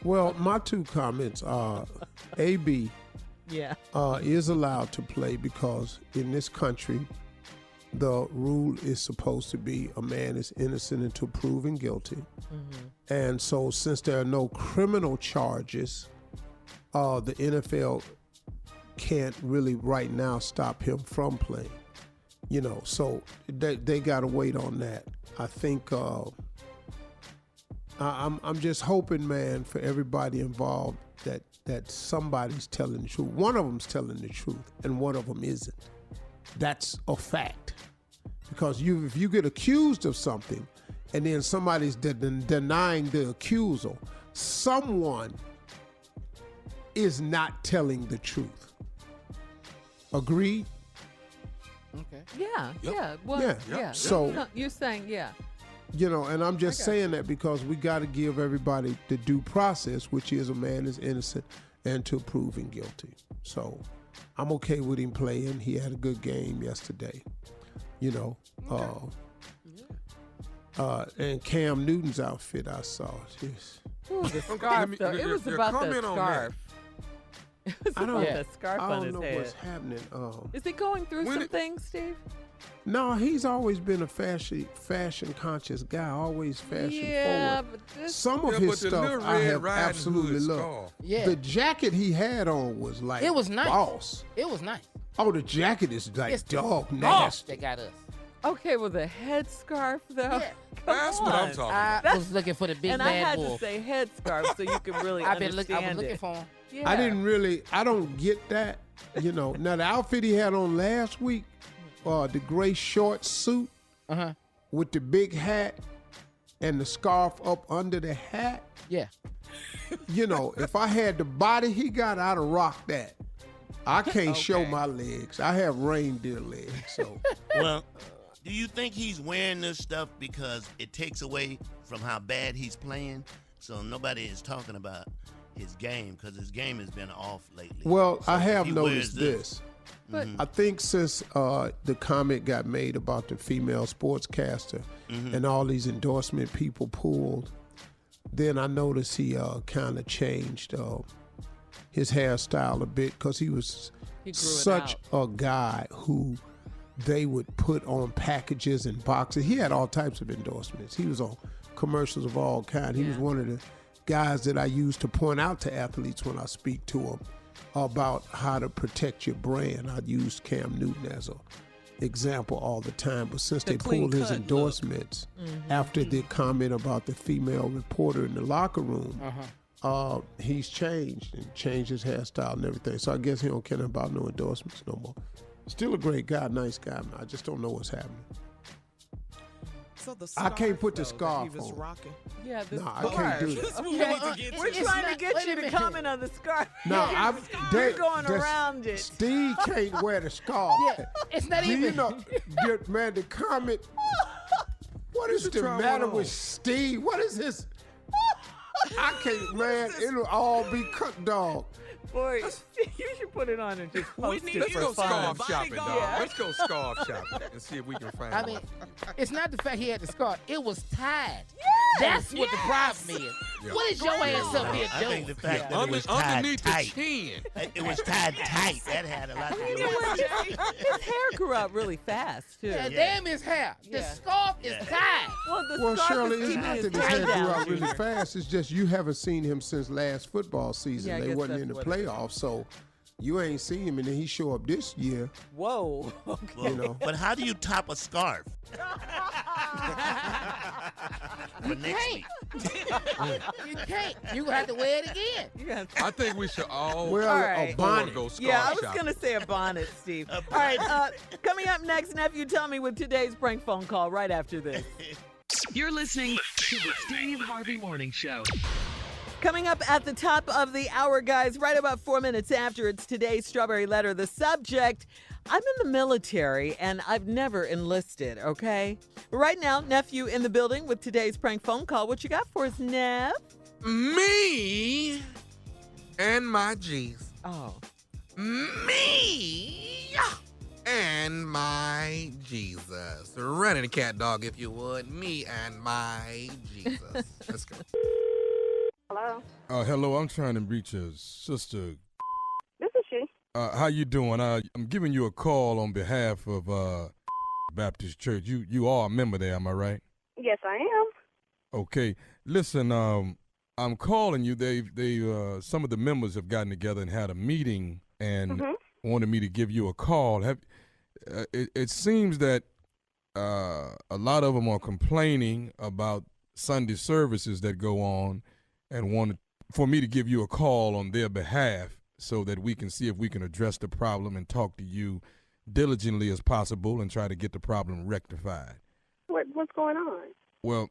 Well, my two comments are, AB is allowed to play because in this country, the rule is supposed to be a man is innocent until proven guilty. Mm-hmm. And so since there are no criminal charges, the NFL can't really right now stop him from playing. You know, so they got to wait on that. I think I'm just hoping, man, for everybody involved that somebody's telling the truth. One of them's telling the truth, and one of them isn't. That's a fact. Because if you get accused of something, and then somebody's denying the accusal, someone is not telling the truth. Agreed? Okay. Yeah. Well, yeah. So no, you're saying, you know, and I'm just saying that because we got to give everybody the due process, which is a man is innocent until proven guilty. So I'm okay with him playing. He had a good game yesterday. You know, and Cam Newton's outfit I saw. Ooh, the scarf, though. It was about the scarf. It was about the scarf on his head. I don't know what's happening. Is he going through some things, Steve? No, he's always been a fashion conscious guy, always fashion forward. Some of his stuff I have absolutely loved. Yeah. The jacket he had on was like it was nice. Boss. It was nice. Oh, the jacket is like it's dog nasty. They got us. Okay, well, the headscarf, though. Yeah. That's what I'm talking about. I was looking for the big and bad I had wolf. to say headscarf so you could really understand I was looking for him. Yeah. I don't get that. You know, now the outfit he had on last week, the gray short suit with the big hat and the scarf up under the hat. Yeah. You know, if I had the body he got, I'd have rocked that. I can't show my legs. I have reindeer legs. So, well, do you think he's wearing this stuff because it takes away from how bad he's playing? So nobody is talking about his game because his game has been off lately. Well, so I have noticed this. But I think since the comment got made about the female sportscaster and all these endorsement people pulled, then I noticed he kind of changed his hairstyle a bit because he was such a guy who they would put on packages and boxes. He had all types of endorsements. He was on commercials of all kinds. He was one of the guys that I use to point out to athletes when I speak to them about how to protect your brand. I use Cam Newton as an example all the time, but since they pulled his endorsements after the comment about the female reporter in the locker room, he's changed and changed his hairstyle and everything. So I guess he don't care about no endorsements no more. Still a great guy, nice guy, man. I just don't know what's happening. So the I can't put the scarf scarf he was on. Rocking. Yeah, the No, scarf. I can't do that. Okay. We're trying to get you to comment on the scarf. No, We're going around it. Steve can't wear the scarf. Yeah, it's not Do even. you know, man, the comment, what is the matter with Steve? What is this? I can't, man, it'll all be cut, dog. Boy, you should put it on and just post it Let's for go fun. scarf shopping, dog. Yeah. Let's go scarf shopping and see if we can find I one. mean, it's not the fact he had the scarf. It was tied. That's what the problem is. What is your ass up here I think the doing? fact that it was tied Underneath the tight. chin. It was tied tight. That had a lot to do You know with what? it. His hair grew out really fast, too. Yeah, damn his hair. The scarf is tied. Well, scarf Shirley, is it's keeping not his that his head tie grew down. out really fast. It's just you haven't seen him since last football season. Yeah, I They guess wasn't in that's the what it is. playoffs, so you ain't seen him, and then he show up this year. Whoa. Okay. Well, You know. But how do you top a scarf? For next week. You can't. You have to wear it again. I think we should all Well, a bonnet. go scarf Yeah, I was shopping. going to say a bonnet, Steve. All right, coming up next, Nephew, tell me with today's prank phone call right after this. You're listening to the Steve Harvey Morning Show. Coming up at the top of the hour, guys, right about 4 minutes after, it's today's Strawberry Letter. The subject, I'm in the military and I've never enlisted, okay? Right now, Nephew in the building with today's prank phone call. What you got for us, Nev? Me and my G's. Oh. Me and my Jesus. Running the cat dog, if you would. Me and my Jesus. Let's go. Hello. Hello, I'm trying to reach a sister. This is she. How you doing? I'm giving you a call on behalf of Baptist Church. You are a member there, am I right? Yes, I am. Okay. Listen, I'm calling you. They some of the members have gotten together and had a meeting and wanted me to give you a call. It seems that a lot of them are complaining about Sunday services that go on and wanted for me to give you a call on their behalf so that we can see if we can address the problem and talk to you diligently as possible and try to get the problem rectified. What's going on? Well,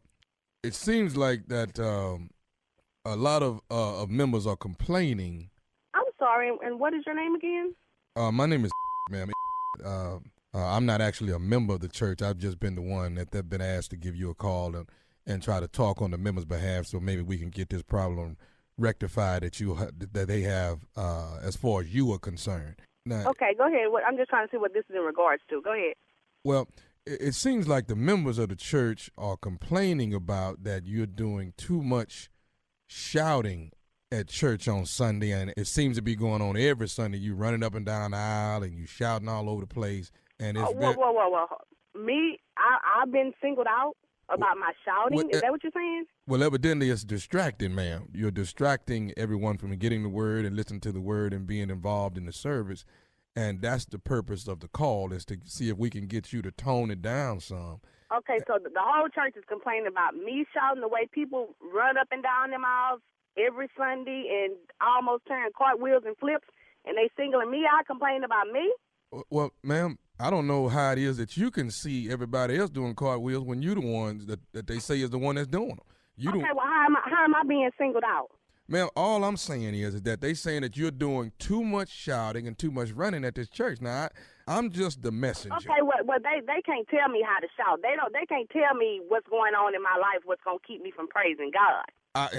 it seems like that a lot of members are complaining. I'm sorry, and what is your name again? My name is ma'am. I'm not actually a member of the church. I've just been the one that's been asked to give you a call and try to talk on the members' behalf so maybe we can get this problem rectified that they have as far as you are concerned. Now, okay, go ahead. I'm just trying to see what this is in regards to. Go ahead. Well, it seems like the members of the church are complaining about that you're doing too much shouting at church on Sunday, and it seems to be going on every Sunday. You running up and down the aisle and you shouting all over the place. And it's whoa. Me, I've been singled out about my shouting. Is that what you're saying? Well, evidently it's distracting, ma'am. You're distracting everyone from getting the word and listening to the word and being involved in the service. And that's the purpose of the call, is to see if we can get you to tone it down some. Okay, so the whole church is complaining about me shouting, the way people run up and down them aisles every Sunday and almost turn cartwheels and flips, and they singling me out, complaining about me? Well, ma'am, I don't know how it is that you can see everybody else doing cartwheels when you're the ones that they say is the one that's doing them. Well, how am I being singled out? Ma'am, all I'm saying is that they saying that you're doing too much shouting and too much running at this church. Now, I'm just the messenger. Okay, well, they can't tell me how to shout. They can't tell me what's going on in my life, what's gonna keep me from praising God. They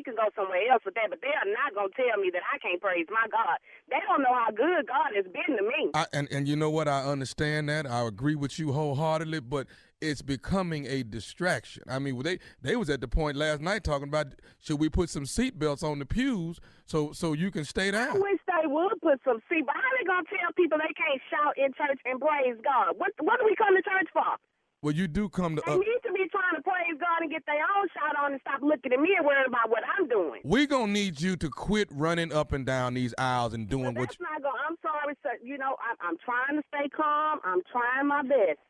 can go somewhere else with that, but they are not gonna tell me that I can't praise my God. They don't know how good God has been to me. And you know what? I understand that. I agree with you wholeheartedly, but it's becoming a distraction. I mean, they was at the point last night talking about, should we put some seatbelts on the pews so you can stay down? I wish they would put some seatbelts. How are they gonna tell people they can't shout in church and praise God? What do we come to church for? Well, you do come to. They need to be trying to praise God and get their own shout on and stop looking at me and worrying about what I'm doing. We're gonna need you to quit running up and down these aisles and doing what. That's not going. I'm sorry, sir. You know, I'm trying to stay calm. I'm trying my best.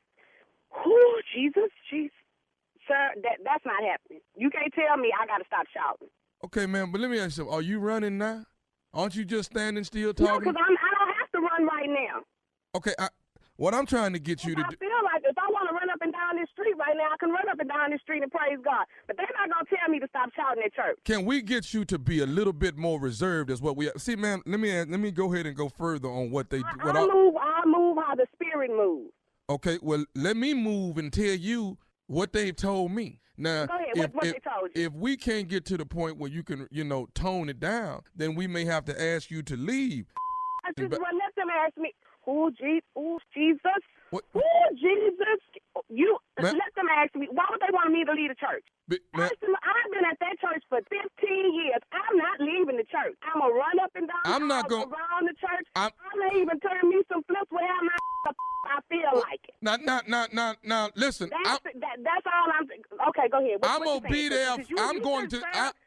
Whew, Jesus, sir, that's not happening. You can't tell me I got to stop shouting. Okay, ma'am, but let me ask you something. Are you running now? Aren't you just standing still talking? No, because I don't have to run right now. Okay, what I'm trying to get you to do. I feel like if I want to run up and down this street right now, I can run up and down this street and praise God. But they're not going to tell me to stop shouting at church. Can we get you to be a little bit more reserved as what we see, ma'am? Let me go ahead and go further on what they do. I move how the Spirit moves. Okay, well, let me move and tell you what they've told me. Now, go ahead. What they told you? If we can't get to the point where you can, tone it down, then we may have to ask you to leave. Let them ask me. Oh, Jesus. What? Oh, Jesus. Let them ask me. Why would they want me to leave the church? I've been at that church for 15 years. I'm not leaving the church. I'm going to run up and down around the church. I may even turn me some flips where I feel like it. Now, listen. That's all I'm. Okay, go ahead. I'm gonna be there.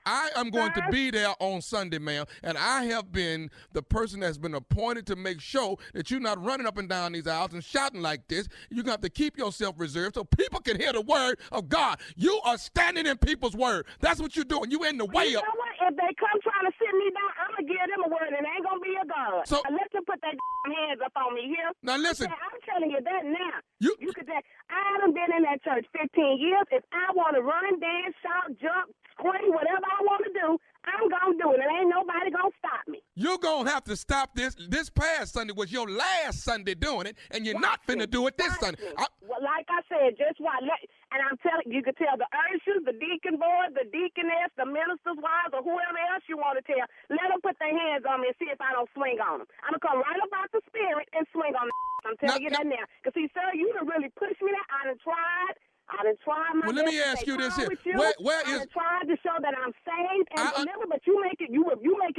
I am going to be there on Sunday, ma'am. And I have been the person that's been appointed to make sure that you're not running up and down these aisles and shouting like this. You're gonna have to keep yourself reserved so people can hear the word of God. You are standing in people's word. That's what you're doing. You in the way of. You know what? If they come trying to sit me down, I'm gonna give them a word, and it ain't gonna be a God. So let them put their hands up on me here. Now listen. I'm telling you that now. You could. I haven't been in that church 15 years. If I want to run, dance, shout, jump, scream, whatever I want to do, I'm going to do it. And ain't nobody going to stop me. You're going to have to stop this. This past Sunday was your last Sunday doing it, and you're not finna do it this Sunday. Well, like I said, just why. And I'm telling You could tell the ushers, the deacon board, the deaconess, the minister's wives, or whoever else you want to tell. Let them put their hands on me and see if I don't swing on them. I'm going to come right up out the spirit and swing on them. I'm telling you that now. Because, see, sir, you done really pushed me there. I done tried my best. Well, let me ask you this here. Where is... I tried to show that I'm saved and delivered, but you making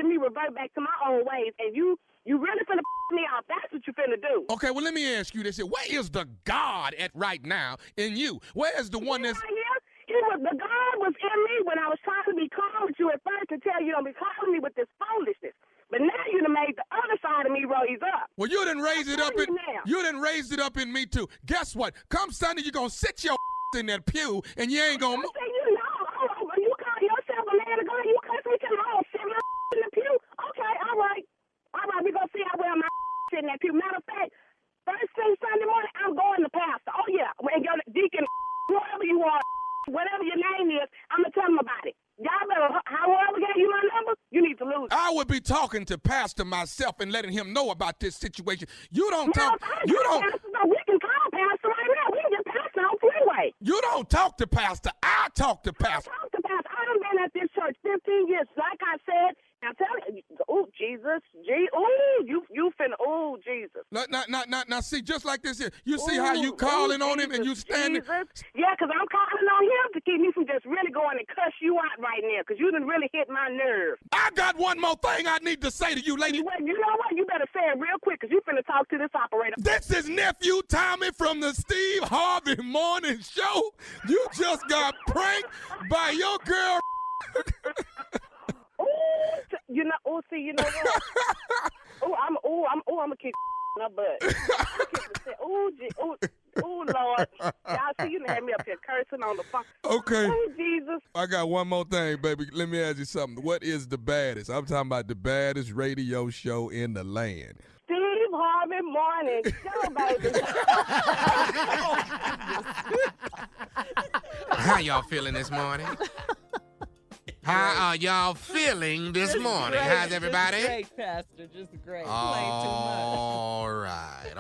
me revert back to my own ways, and you really finna me off. That's what you finna do. Okay, well, let me ask you this here. Where is the God at right now in you? Where is the one that's... The God was in me when I was trying to be calm with you at first and tell you don't be calling me with this foolishness. But now you done made the other side of me raise up. Well, you done raised it up in... You done raised it up in me, too. Guess what? Come Sunday, you're going to sit your in that pew, and you ain't going to... You call yourself a man of God, you cuss me till I don't sit your in the pew. Okay, all right. All right, we're going to see how well my sit in that pew. Matter of fact, first thing Sunday morning, I'm going to pastor. Oh, yeah. And your deacon, whoever you are, whatever your name is, I'm going to tell them about it. Y'all better, however gave you my number, you need to lose it. I would be talking to Pastor myself and letting him know about this situation. You don't talk... You don't... We can call Pastor right now. We can get Pastor on freeway. You don't talk to Pastor. I talk to Pastor. I talk to Pastor. I done been at this church 15 years. Like I said, now tell me, oh, Jesus. You finna, oh, Jesus. Now, see, just like this here. You see how you calling on him and you standing... Yeah, because I'm calling on him to keep me from just really going and cuss you out right now, because you done really hit my nerve. I got one more thing I need to say to you, lady. Well, you know what? You better say it real quick, because you finna talk to this operator. This is Nephew Tommy from the Steve Harvey Morning Show. You just got pranked by your girl. You know what? I'm gonna kick my butt. Oh, Lord. Y'all see, you had me up here cursing on the phone. Okay. Oh, Jesus. I got one more thing, baby. Let me ask you something. What is the baddest? I'm talking about the baddest radio show in the land. Steve Harvey Morning Show, baby. How y'all feeling this morning? How are y'all feeling this morning? Great. How's everybody? Just great, Pastor. Just great. All right.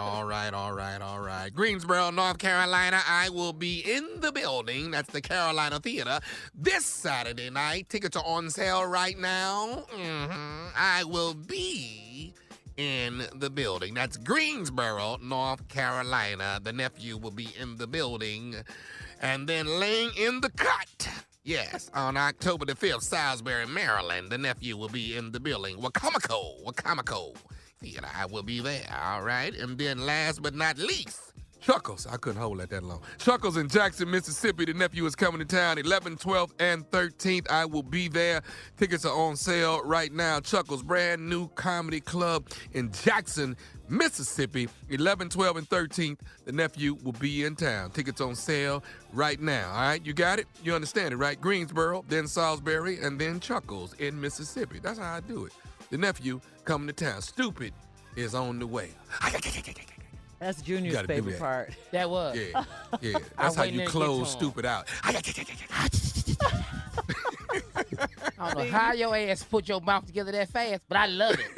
Greensboro, North Carolina. I will be in the building. That's the Carolina Theater this Saturday night. Tickets are on sale right now. I will be in the building. That's Greensboro, North Carolina. The nephew will be in the building. And then laying in the cut. Yes, on October the 5th, Salisbury, Maryland, the nephew will be in the building. Wacomico Theater. I will be there, all right? And then last but not least, Chuckles. I couldn't hold that long. Chuckles in Jackson, Mississippi. The nephew is coming to town 11th, 12th, and 13th. I will be there. Tickets are on sale right now. Chuckles, brand new comedy club in Jackson, Mississippi. 11th, 12th, and 13th. The nephew will be in town. Tickets on sale right now. All right, you got it? You understand it, right? Greensboro, then Salisbury, and then Chuckles in Mississippi. That's how I do it. The nephew coming to town. Stupid is on the way. That's Junior's favorite part. That was. Yeah. That's how you close Stupid out. I don't know how your ass put your mouth together that fast, but I love it.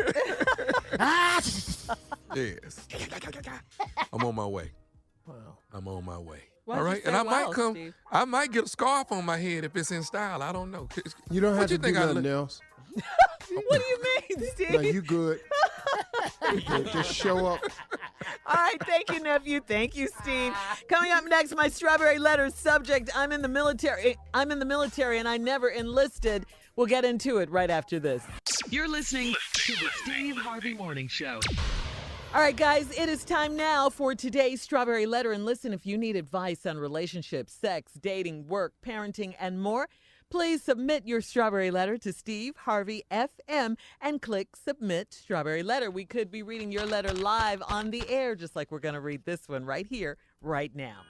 Yes. I'm on my way. Wow. I'm on my way. Why'd all you right, say and I wow, might come. Steve? I might get a scarf on my head if it's in style. I don't know. You don't have What to you think do I nothing look? else. What do you mean, Steve? No, you good. Just show up. All right, thank you, nephew. Thank you, Steve. Coming up next, my strawberry letter subject. I'm in the military, and I never enlisted. We'll get into it right after this. You're listening to the Steve Harvey Morning Show. All right, guys, it is time now for today's Strawberry Letter. And listen, if you need advice on relationships, sex, dating, work, parenting, and more, please submit your Strawberry Letter to Steve Harvey FM and click Submit Strawberry Letter. We could be reading your letter live on the air, just like we're going to read this one right here, right now.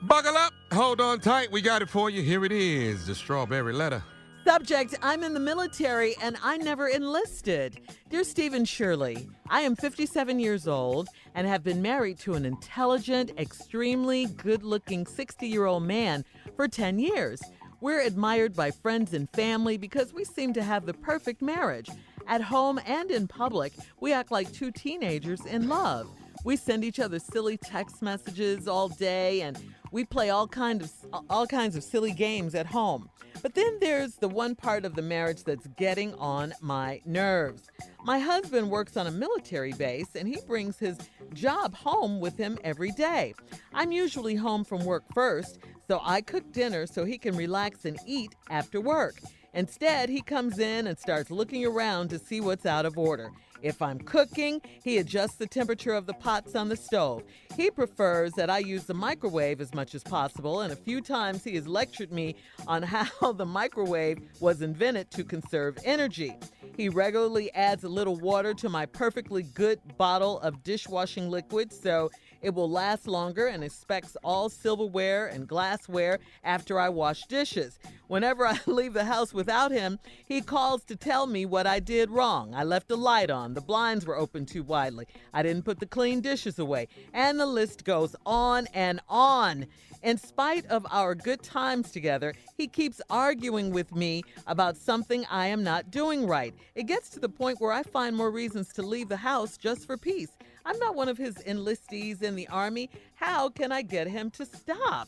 Buckle up. Hold on tight. We got it for you. Here it is, the Strawberry Letter. Subject, I'm in the military and I never enlisted. Dear Steve and Shirley, I am 57 years old and have been married to an intelligent, extremely good-looking 60-year-old man for 10 years. We're admired by friends and family because we seem to have the perfect marriage. At home and in public, we act like two teenagers in love. We send each other silly text messages all day, and We play all kinds of silly games at home. But then there's the one part of the marriage that's getting on my nerves. My husband works on a military base, and he brings his job home with him every day. I'm usually home from work first, so I cook dinner so he can relax and eat after work. Instead, he comes in and starts looking around to see what's out of order. If I'm cooking, he adjusts the temperature of the pots on the stove. He prefers that I use the microwave as much as possible, and a few times he has lectured me on how the microwave was invented to conserve energy. He regularly adds a little water to my perfectly good bottle of dishwashing liquid so it will last longer, and inspects all silverware and glassware after I wash dishes. Whenever I leave the house without him, he calls to tell me what I did wrong. I left the light on. The blinds were open too widely. I didn't put the clean dishes away. And the list goes on and on. In spite of our good times together, he keeps arguing with me about something I am not doing right. It gets to the point where I find more reasons to leave the house just for peace. I'm not one of his enlistees in the Army. How can I get him to stop?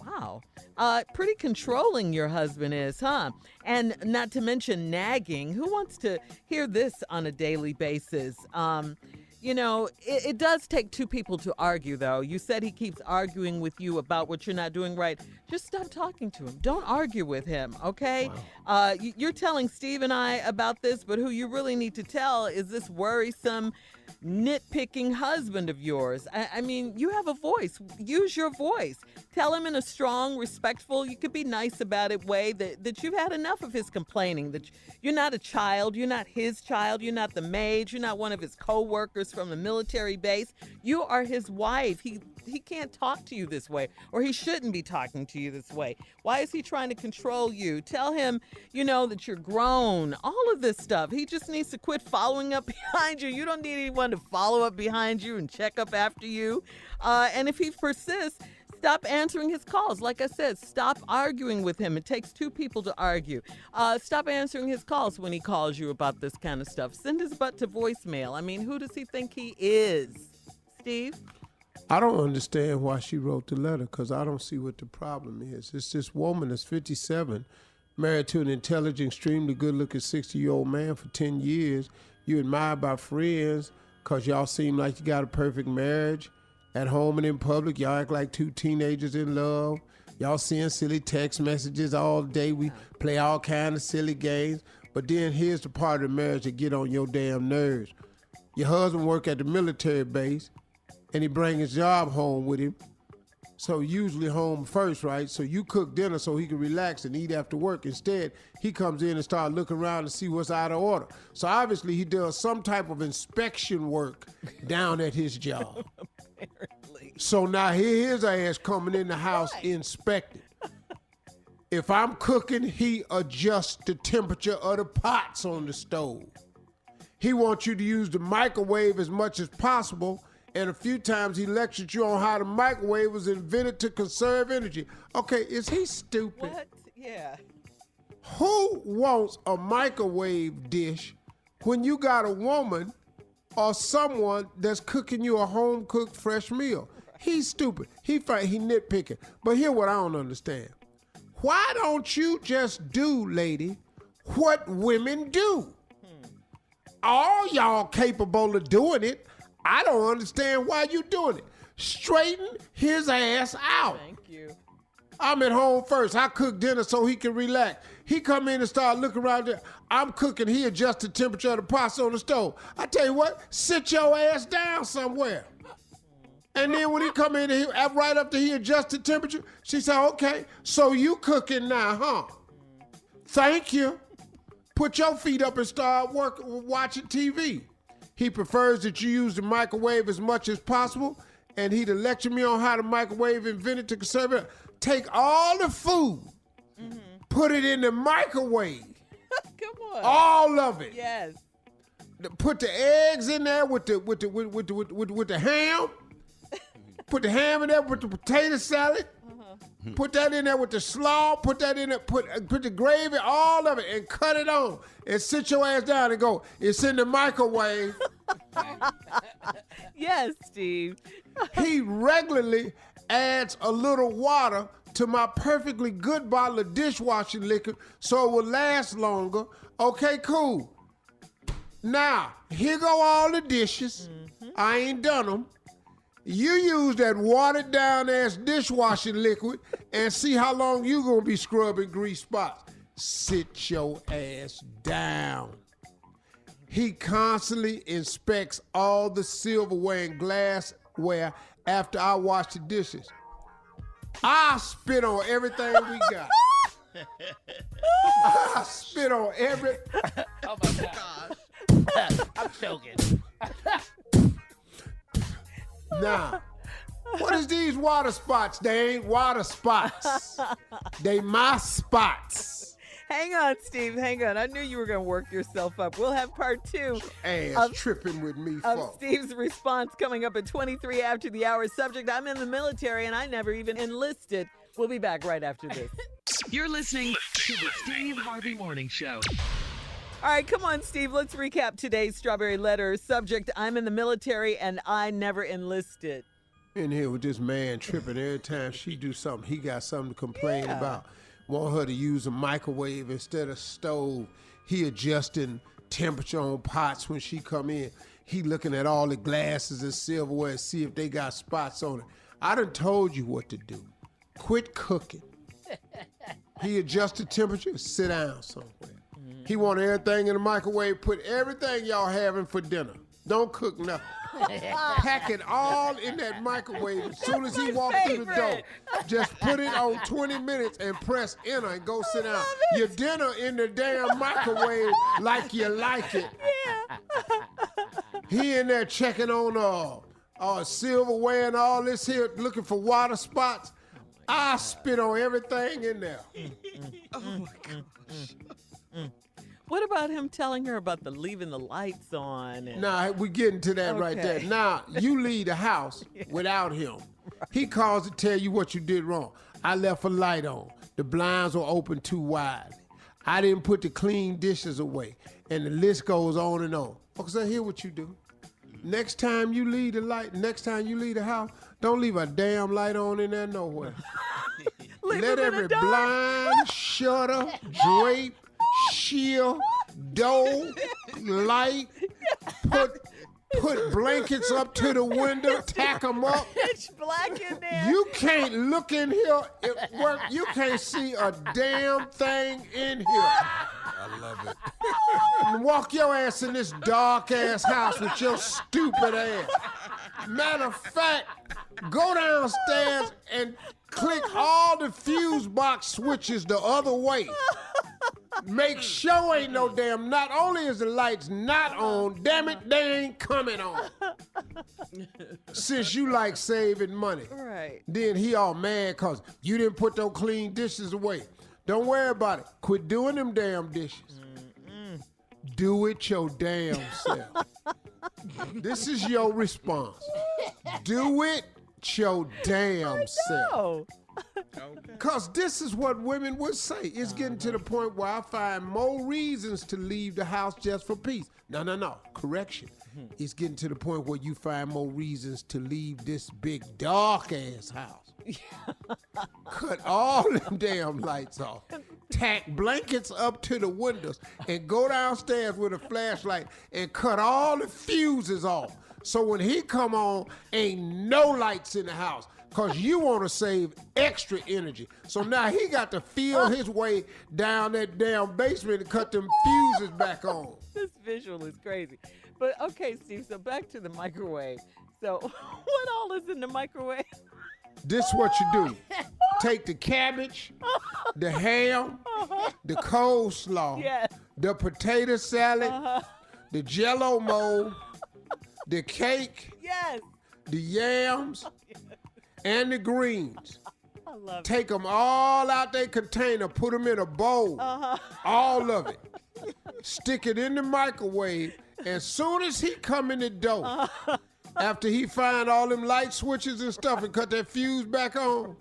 Wow. Pretty controlling your husband is, huh? And not to mention nagging. Who wants to hear this on a daily basis? You know, it does take two people to argue, though. You said he keeps arguing with you about what you're not doing right. Just stop talking to him. Don't argue with him, okay? Wow. You're telling Steve and I about this, but who you really need to tell is this worrisome, nitpicking husband of yours. I mean, you have a voice. Use your voice. Tell him in a strong, respectful, you could be nice about it way that you've had enough of his complaining, that you're not a child, you're not his child, you're not the maid, you're not one of his co-workers from the military base. You are his wife. He can't talk to you this way, or he shouldn't be talking to you this way. Why is he trying to control you? Tell him, you know, that you're grown. All of this stuff. He just needs to quit following up behind you. You don't need anyone to follow up behind you and check up after you. And if he persists, stop answering his calls. Like I said, stop arguing with him. It takes two people to argue. Stop answering his calls when he calls you about this kind of stuff. Send his butt to voicemail. I mean, who does he think he is? Steve? I don't understand why she wrote the letter, because I don't see what the problem is. It's this woman that's 57, married to an intelligent, extremely good-looking 60-year-old man for 10 years. You admired by friends because y'all seem like you got a perfect marriage. At home and in public, y'all act like two teenagers in love. Y'all send silly text messages all day. We play all kind of silly games. But then here's the part of the marriage that get on your damn nerves. Your husband work at the military base, and he bring his job home with him. So usually home first, right? So you cook dinner so he can relax and eat after work. Instead, he comes in and start looking around to see what's out of order. So obviously he does some type of inspection work down at his job. Apparently. So now here his ass coming in the house inspecting. If I'm cooking, he adjusts the temperature of the pots on the stove. He wants you to use the microwave as much as possible. And a few times he lectured you on how the microwave was invented to conserve energy. Okay, is he stupid? What? Yeah. Who wants a microwave dish when you got a woman or someone that's cooking you a home-cooked fresh meal? He's stupid. He nitpicking. But here's what I don't understand. Why don't you just do, lady, what women do? All y'all capable of doing it. I don't understand why you doing it. Straighten his ass out. Thank you. I'm at home first. I cook dinner so he can relax. He come in and start looking around there. I'm cooking. He adjusts the temperature of the pots on the stove. I tell you what, sit your ass down somewhere. And then when he come in, right after he adjusts the temperature, she said, okay, so you cooking now, huh? Thank you. Put your feet up and start watching TV. He prefers that you use the microwave as much as possible, and he'd lecture me on how the microwave invented to conserve it. Take all the food, put it in the microwave. Come on. All of it. Yes. Put the eggs in there with the ham. Put the ham in there with the potato salad. Put that in there with the slaw. Put that in there. Put the gravy, all of it, and cut it on. And sit your ass down and go. It's in the microwave. Yes, Steve. He regularly adds a little water to my perfectly good bottle of dishwashing liquid so it will last longer. Okay, cool. Now, here go all the dishes. I ain't done them. You use that watered down ass dishwashing liquid and see how long you gonna be scrubbing grease spots. Sit your ass down. He constantly inspects all the silverware and glassware after I wash the dishes. I spit on everything we got. I spit on every... Oh my gosh. I'm choking. Nah. What is these water spots? They ain't water spots. They my spots. Hang on, Steve. Hang on. I knew you were going to work yourself up. We'll have part 2 ass tripping with me of Steve's response coming up at 23 after the hour. Subject, I'm in the military and I never even enlisted. We'll be back right after this. You're listening to the Steve Harvey Morning Show. All right, come on, Steve. Let's recap today's Strawberry Letter. Subject, I'm in the military and I never enlisted. In here with this man tripping every time she do something, he got something to complain about. Want her to use a microwave instead of stove. He adjusting temperature on pots when she come in. He looking at all the glasses and silverware and see if they got spots on it. I done told you what to do. Quit cooking. He adjusted temperature, sit down somewhere. He want everything in the microwave, put everything y'all having for dinner. Don't cook nothing. Pack it all in that microwave as soon as he walks through the door. Just put it on 20 minutes and press enter and go sit down. Your dinner in the damn microwave like you like it. He in there checking on silverware and all this here, looking for water spots. I spit on everything in there. Oh my gosh. What about him telling her about leaving the lights on? Nah, we getting to that right there. Now, you leave the house without him. He calls to tell you what you did wrong. I left a light on. The blinds were open too wide. I didn't put the clean dishes away. And the list goes on and on. Okay, so here's what you do. Next time you leave the house, don't leave a damn light on in there nowhere. Let every blind, shutter, drape, shield, door, light, put blankets up to the window, tack them up. Pitch black in there. You can't look in here at work. You can't see a damn thing in here. I love it. And walk your ass in this dark ass house with your stupid ass. Matter of fact, go downstairs and click all the fuse box switches the other way. Make sure ain't no damn, not only is the lights not on, damn it, they ain't coming on. Since you like saving money. Right. Then he all mad cause you didn't put those clean dishes away. Don't worry about it. Quit doing them damn dishes. Do it your damn self. This is your response. Do it your damn self. Because this is what women would say. It's getting to the point where I find more reasons to leave the house just for peace. No. Correction. It's getting to the point where you find more reasons to leave this big dark-ass house. Cut all them damn lights off. Tack blankets up to the windows and go downstairs with a flashlight and cut all the fuses off. So when he come on, ain't no lights in the house. Because you want to save extra energy. So now he got to feel his way down that damn basement and cut them fuses back on. This visual is crazy. But okay, Steve, so back to the microwave. So what all is in the microwave? This is what you do. Take the cabbage, the ham, the coleslaw, the potato salad, the Jell-O mold, the cake, the yams, and the greens. I love Take them all out their container, put them in a bowl, all of it. Stick it in the microwave. As soon as he come in the door, after he find all them light switches and stuff and cut that fuse back on,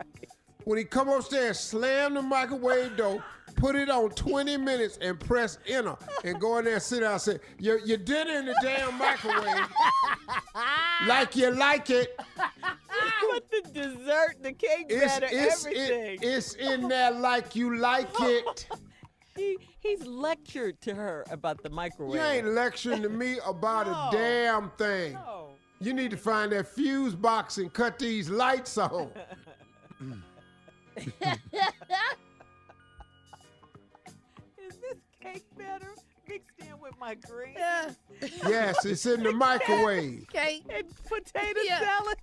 when he come upstairs, slam the microwave door, put it on 20 minutes and press enter and go in there and sit down and say, your dinner in the damn microwave like you like it. But the dessert, the cake batter, everything. It's in there like you like it. He's lectured to her about the microwave. You ain't lecturing to me about a damn thing. No. You need to find that fuse box and cut these lights on. Is this cake batter mixed in with my greens? Yes, it's in the microwave. Cake and potato salad.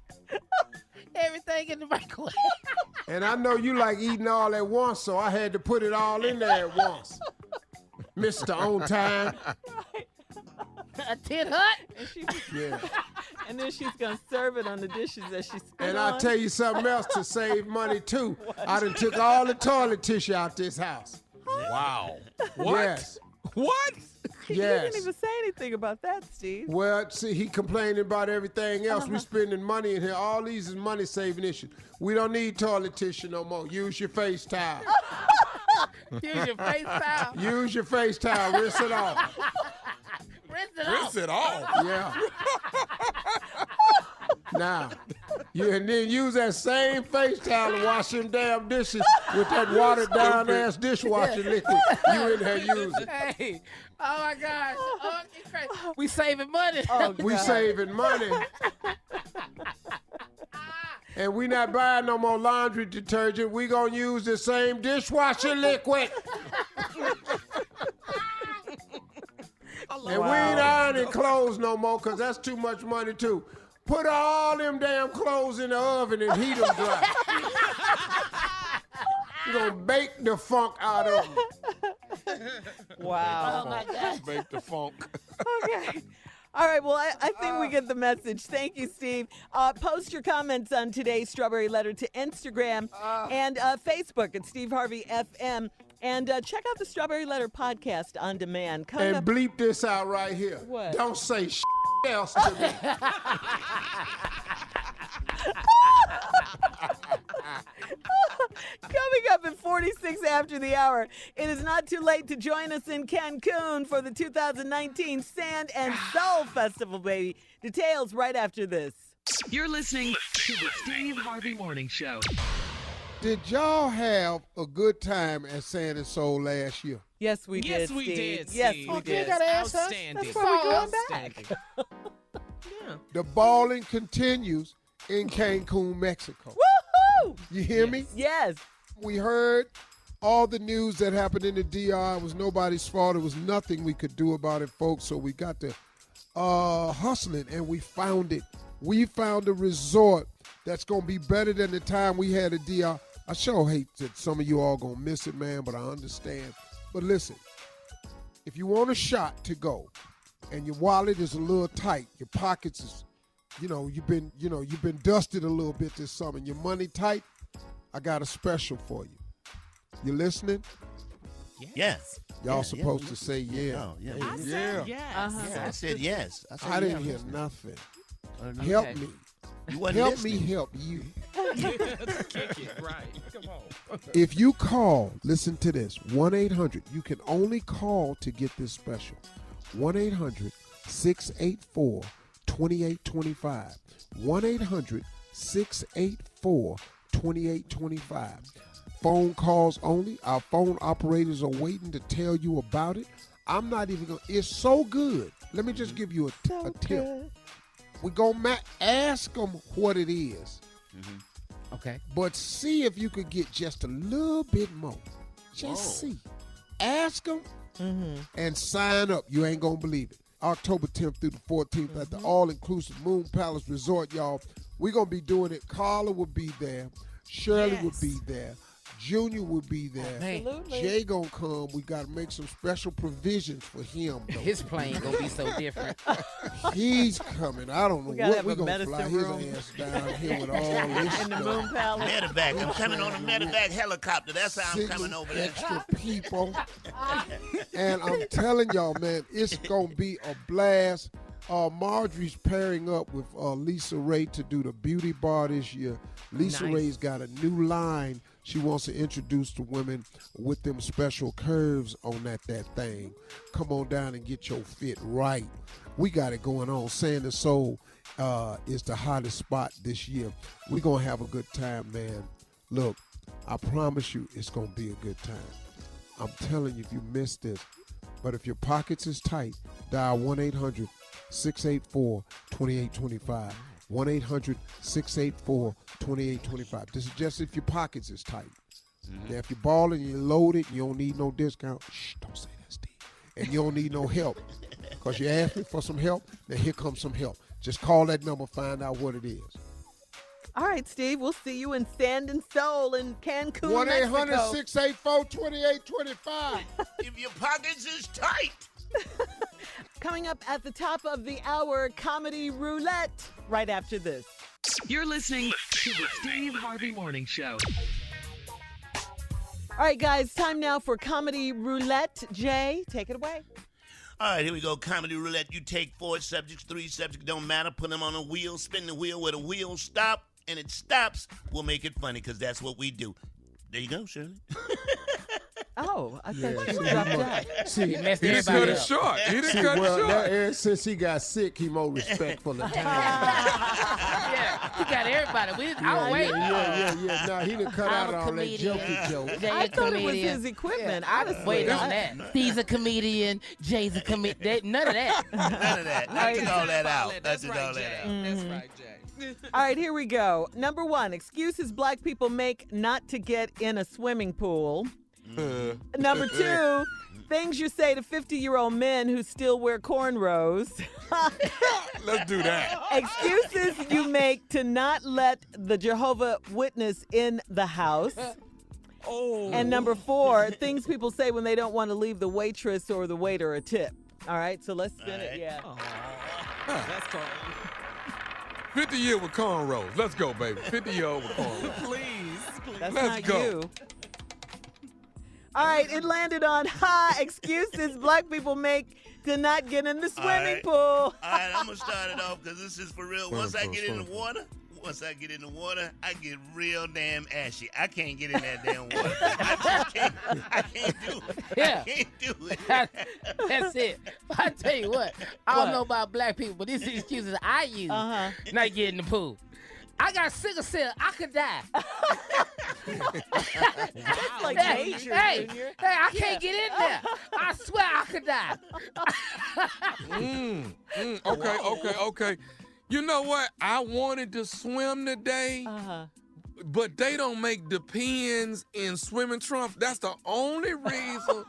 Everything in the microwave. And I know you like eating all at once, so I had to put it all in there at once. Mr. On Time. A Tit Hut? Yeah. And then she's going to serve it on the dishes that she spit And on. I'll tell you something else to save money, too. I done took all the toilet tissue out this house. Wow. What? Yes. What? You Yes. didn't even say anything about that, Steve. Well, see, he complaining about everything else. We spending money in here. All these is money-saving issues. We don't need toilet tissue no more. Use your face towel. Use your face towel. Use your face towel. Rinse it off. Rinse it off. Yeah. Now, and then use that same face towel to wash them damn dishes with that watered down ass dishwasher liquid you in there using. Hey, oh my gosh. Oh, it's crazy. We saving money. We saving money. And we not buying no more laundry detergent. We gonna use the same dishwasher liquid. And we ain't ironing clothes no more because that's too much money too. Put all them damn clothes in the oven and heat them dry. You're gonna bake the funk out of them. Wow. Oh my gosh. Bake the funk. Okay. All right, well, I think we get the message. Thank you, Steve. Post your comments on today's Strawberry Letter to Instagram and Facebook at Steve Harvey FM. And check out the Strawberry Letter podcast on demand. Coming And up, bleep this out right here. What? Don't say else to me. Coming up at 46 after the hour, it is not too late to join us in Cancun for the 2019 Sand and Soul Festival, baby. Details right after this. You're listening to the Steve Harvey Morning Show. Did y'all have a good time at Sand and Soul last year? Yes, we did. Yes, we Steve. did. Yes, Steve. we did. You gotta ask us. Outstanding. That's why we're going back. Yeah. The balling continues in Cancun, Mexico. Woohoo! You hear me? Yes. We heard all the news that happened in the DR. It was nobody's fault. It was nothing we could do about it, folks. So we got to hustling, and we found it. We found a resort that's going to be better than the time we had at DR. I sure hate that some of you all going to miss it, man, but I understand. But listen, if you want a shot to go and your wallet is a little tight, your pockets is, you've been dusted a little bit this summer, and your money tight, I got a special for you. You listening? Yes. Y'all supposed to say yeah. Oh, yeah. I said yes. Yeah, I said yes. I didn't hear nothing. Help me. You wasn't Help listening. me help you. Kick it, right. Come on. If you call, listen to this, 1-800, you can only call to get this special. 1-800-684-2825. 1-800-684-2825. Phone calls only. Our phone operators are waiting to tell you about it. I'm not even going to. It's so good. Let me just give you a tip. We're going to ask them what it is. Mm-hmm. Okay. But see if you could get just a little bit more. Just see. Ask them and sign up. You ain't going to believe it. October 10th through the 14th at the all-inclusive Moon Palace Resort, y'all. We're going to be doing it. Carla will be there. Shirley will be there. Junior will be there. Absolutely. Jay gonna come. We got to make some special provisions for him, though. His plane gonna be so different. He's coming. I don't know what we're going to fly room. his ass down here with all this In the stuff. Moon Palace. Medevac. I'm coming on a medevac helicopter. That's how I'm coming over there. Extra people. And I'm telling y'all, man, it's going to be a blast. Marjorie's pairing up with Lisa Ray to do the beauty bar this year. Lisa Ray's got a new line She wants to introduce the women with them special curves on that thing. Come on down and get your fit right. We got it going on. Sand and Soul is the hottest spot this year. We're going to have a good time, man. Look, I promise you it's going to be a good time. I'm telling you, if you missed this, but if your pockets is tight, dial 1-800-684-2825. 1-800-684-2825. This is just if your pockets is tight. Now, if you're balling, you're loaded, you don't need no discount. Shh, don't say that, Steve. And you don't need no help. Because you asked me for some help, now here comes some help. Just call that number, find out what it is. All right, Steve, we'll see you in Sand and Soul in Cancun, 1-800-684-2825. If your pockets is tight. Coming up at the top of the hour, Comedy Roulette, right after this. You're listening to the Steve Harvey Morning Show. All right, guys, time now for Comedy Roulette. Jay, take it away. All right, here we go. Comedy Roulette. You take 4 subjects, 3 subjects, don't matter. Put them on a wheel, spin the wheel where the wheel stop, and it stops. We'll make it funny because that's what we do. There you go, Shirley. Oh, I thought you dropped out. See, he just cut it short. He didn't cut it short. Since he got sick, he more respectful of time. Yeah, he got everybody. I'll wait. Yeah. Now he done cut out all that jokey joke. I thought it was his equipment. I just wait on that. Steve's a comedian. Jay's a comedian. None of that. None of that. I took all that out. That's right, Jay. All right, here we go. Number 1, excuses black people make not to get in a swimming pool. Number 2, things you say to 50-year-old men who still wear cornrows. Let's do that. Excuses you make to not let the Jehovah Witness in the house. Oh. And number 4, things people say when they don't want to leave the waitress or the waiter a tip. All right, so let's spin it. Yeah. That's cool. 50 year with cornrows. Let's go, baby. 50-year-old with cornrows. Please. That's Let's not go. you. All right, it landed on excuses black people make to not get in the swimming pool. All right, I'm going to start it off because this is for real. Once I get in the water, I get real damn ashy. I can't get in that damn water. I can't do it. Yeah. I can't do it. That's it. I tell you what, I don't know about black people, but these are excuses I use not get in the pool. I got sickle cell. I could die. That's like major, hey, Junior. I can't get in there. I swear I could die. Okay. You know what? I wanted to swim today, but they don't make depends in swimming trunks. That's the only reason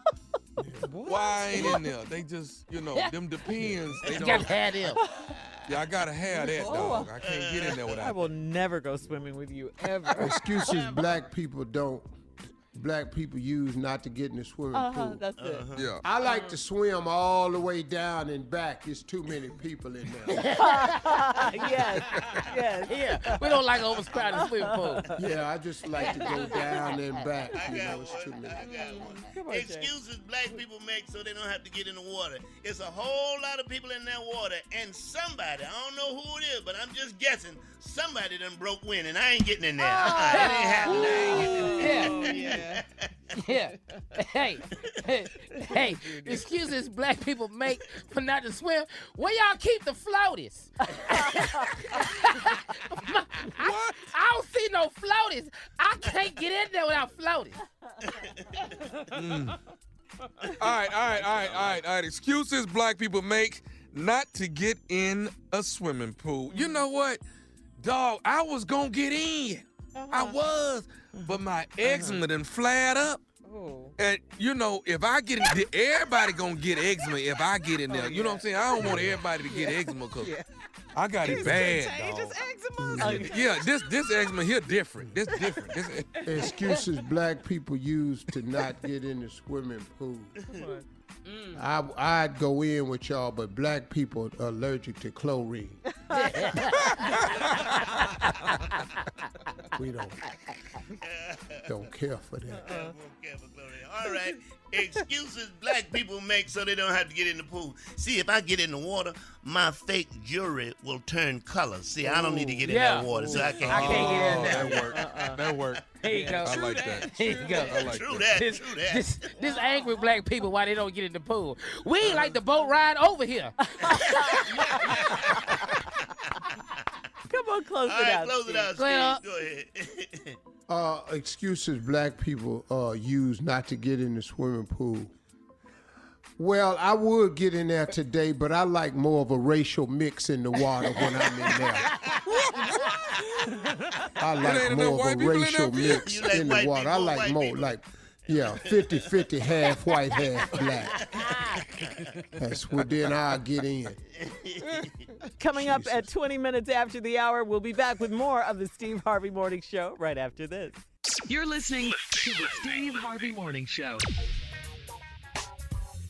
why I ain't in there. They just, them depends. They You don't. gotta have them. Yeah, I gotta have that, dog. I can't get in there without I will never go swimming with you, ever. Excuses black people use not to get in the swimming pool. That's it. Yeah. I like to swim all the way down and back. There's too many people in there. Yes. Yeah, we don't like overcrowded swimming pool. Yeah, I just like to go down and back. It's too many. I got one. Come on, Jay. Excuses black people make so they don't have to get in the water. It's a whole lot of people in that water, and somebody, I don't know who it is, but I'm just guessing, somebody done broke wind, and I ain't getting in there. It ain't happening. I ain't getting in there. Yeah. Hey, excuses black people make for not to swim. Where y'all keep the floaties? I don't see no floaties. I can't get in there without floaties. All right. Excuses black people make not to get in a swimming pool. You know what, dog? I was gonna get in. I was, but my eczema done flared up. Oh. And if I get in, everybody gonna get eczema if I get in there. You know what I'm saying? I don't want everybody to get eczema because I got it bad, dog. Yeah, this eczema here different. This different. Excuses black people use to not get in the swimming pool. I'd go in with y'all, but black people are allergic to chlorine. We don't care for that. All All right. Excuses black people make so they don't have to get in the pool. See, if I get in the water, my fake jewelry will turn color. See, I don't need to get in that water, so I can't get in there. That worked. That worked. There you go. I like that. There you go. I like True that. that. True that. This angry black people, why they don't get in the pool? We ain't like the boat ride over here. Come on, close All it right, out. close it out, Well, Steve. Go ahead. Excuses black people use not to get in the swimming pool. Well, I would get in there today, but I like more of a racial mix in the water when I'm in there. I like more of a racial mix in the water. I like more like, 50-50, half white, half black. That's what then I'll get in. Coming up at 20 minutes after the hour, we'll be back with more of the Steve Harvey Morning Show right after this. You're listening to the Steve Harvey Morning Show.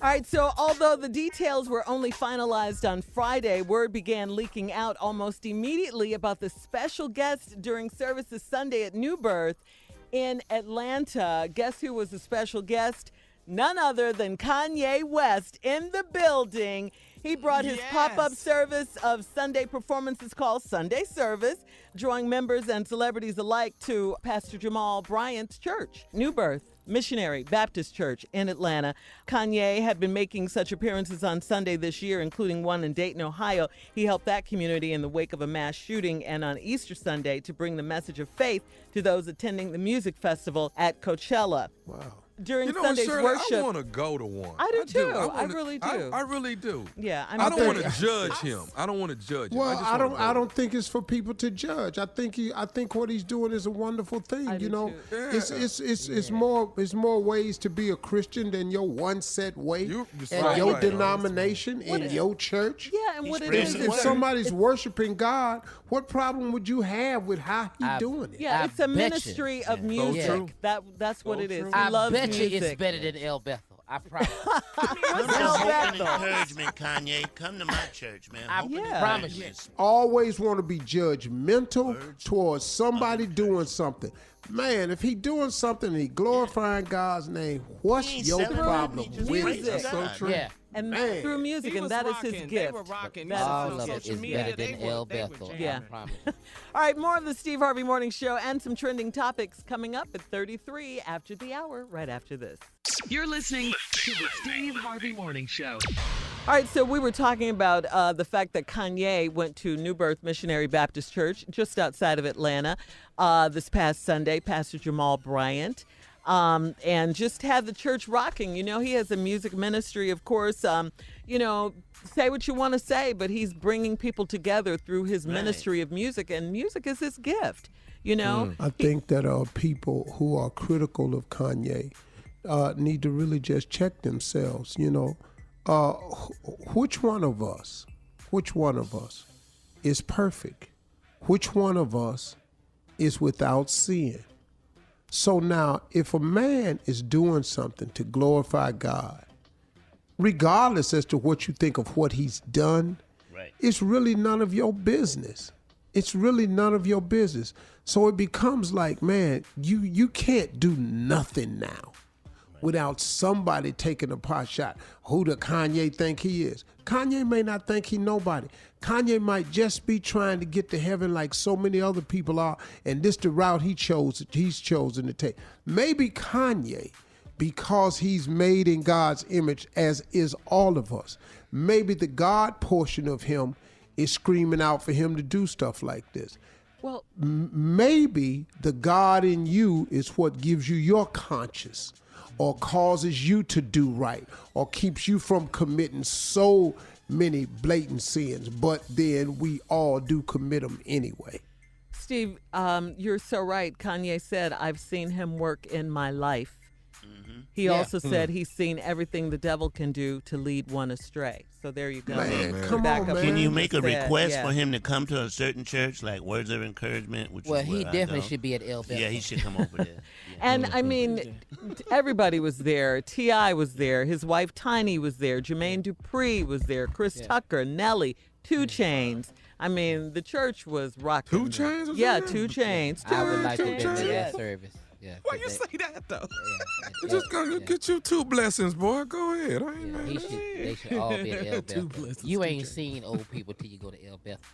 All right, so although the details were only finalized on Friday, word began leaking out almost immediately about the special guest during services Sunday at New Birth in Atlanta. Guess who was the special guest? None other than Kanye West in the building. He brought his pop-up service of Sunday performances called Sunday Service, drawing members and celebrities alike to Pastor Jamal Bryant's church, New Birth Missionary Baptist Church in Atlanta. Kanye had been making such appearances on Sunday this year, including one in Dayton, Ohio. He helped that community in the wake of a mass shooting, and on Easter Sunday to bring the message of faith to those attending the music festival at Coachella. Wow. During Shirley, Sunday's worship. I want to go to one. I do too. I really do. I really do. Yeah, I don't want to judge him. I don't want to judge him. Well, I don't think it's for people to judge. I think what he's doing is a wonderful thing. It's more ways to be a Christian than your one set way and your denomination in your church. Yeah, and what it is. If somebody's worshiping God, what problem would you have with how he's doing it? Yeah, it's a ministry of music. So That's what it is. He I loves bet you music. it's better than El Bethel. I promise. Hope and encouragement, Kanye. Come to my church, man. I Hope and promise you. encouragement. Always want to be judgmental towards somebody doing something. Man, if he doing something and he glorifying God's name, what's your problem with it? That's so true. Yeah. And through music, and that is his gift. They were rocking. That is All his of it gift. is better than El Bethel. Yeah. I promise. All right, more of the Steve Harvey Morning Show and some trending topics coming up at 33 after the hour, right after this. You're listening to the Steve Harvey Morning Show. All right, so we were talking about the fact that Kanye went to New Birth Missionary Baptist Church just outside of Atlanta this past Sunday, Pastor Jamal Bryant, and just had the church rocking. You know, he has a music ministry, of course. Say what you want to say, but he's bringing people together through his ministry of music, and music is his gift, you know? I think that people who are critical of Kanye need to really just check themselves, which one of us is perfect? Which one of us is without sin? So now, if a man is doing something to glorify God, regardless as to what you think of what he's done, it's really none of your business. It's really none of your business. So it becomes like, man, you can't do nothing now without somebody taking a pot shot. Who does Kanye think he is? Kanye may not think he nobody. Kanye might just be trying to get to heaven like so many other people are, and this the route he's chosen to take. Maybe Kanye, because he's made in God's image, as is all of us, maybe the God portion of him is screaming out for him to do stuff like this. Well, maybe the God in you is what gives you your conscience, or causes you to do right, or keeps you from committing so many blatant sins, but then we all do commit them anyway. Steve, you're so right. Kanye said, I've seen him work in my life. He also said he's seen everything the devil can do to lead one astray. So there you go. Man, come on, man. Can you make a request for him to come to a certain church, like words of encouragement? Well, he definitely should be at El Bethel. Yeah, he should come over there. And I mean, everybody was there. T.I. was there. His wife Tiny was there. Jermaine Dupri was there. Chris Tucker, Nelly, 2 Chainz. I mean, the church was rocking. 2 Chainz was Yeah, there? 2 Chainz. I would like to be to that service. Yeah. Why you say that though? You're just gonna get you 2 blessings, boy. Go ahead. I ain't mad. They should all be at El 2 Bethel. blessings, You ain't DJ. seen old people till you go to El Bethel.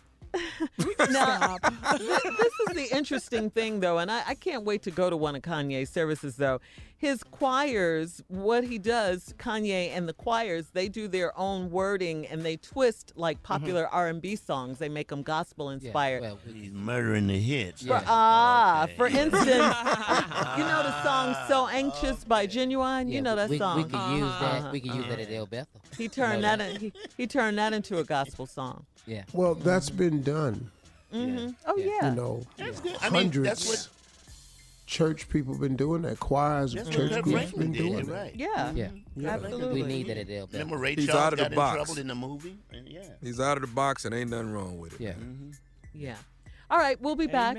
Now, this is the interesting thing, though, and I can't wait to go to one of Kanye's services, though. His choirs, what he does, Kanye and the choirs, they do their own wording and they twist like popular R&B songs. They make them gospel inspired. Well, He's murdering the hits. For instance, you know the song "So Anxious" by Genuine. You know that song. We can use that. We can use that at El Bethel. He turned he turned that into a gospel song. Yeah. Well, that's been done. Mm-hmm. Oh yeah. You know, That's good. I mean, hundreds. that's what Church people been doing that. Choirs of church Kurt groups Franklin been did, doing right? Yeah. Yeah. Absolutely. We need that at El Bethel. Remember Ray He's Charles out of the got in box. trouble in the movie? And yeah. He's out of the box and ain't nothing wrong with it. Yeah. Yeah. All right, we'll be back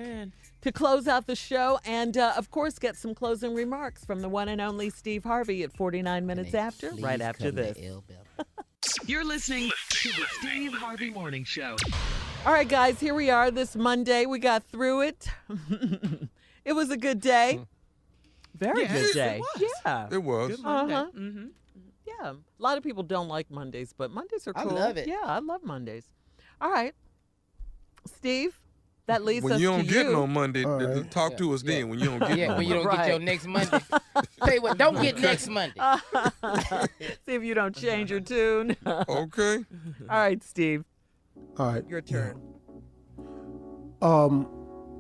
to close out the show and, of course, get some closing remarks from the one and only Steve Harvey at 49 minutes after, right after this. You're listening to the Steve Harvey Morning Show. All right, guys, here we are this Monday. We got through it. It was a good day. Very good day. Yeah. It was. Uh-huh. Yeah. A lot of people don't like Mondays, but Mondays are I cool. love it. Yeah, I love Mondays. All right. Steve, that leads When us you to don't get no Monday, All right. talk to us then. When you don't get no when you don't Monday. get your next Monday. Tell you what, don't get next Monday. See if you don't change your tune. Okay. All right, Steve. All right. Your turn.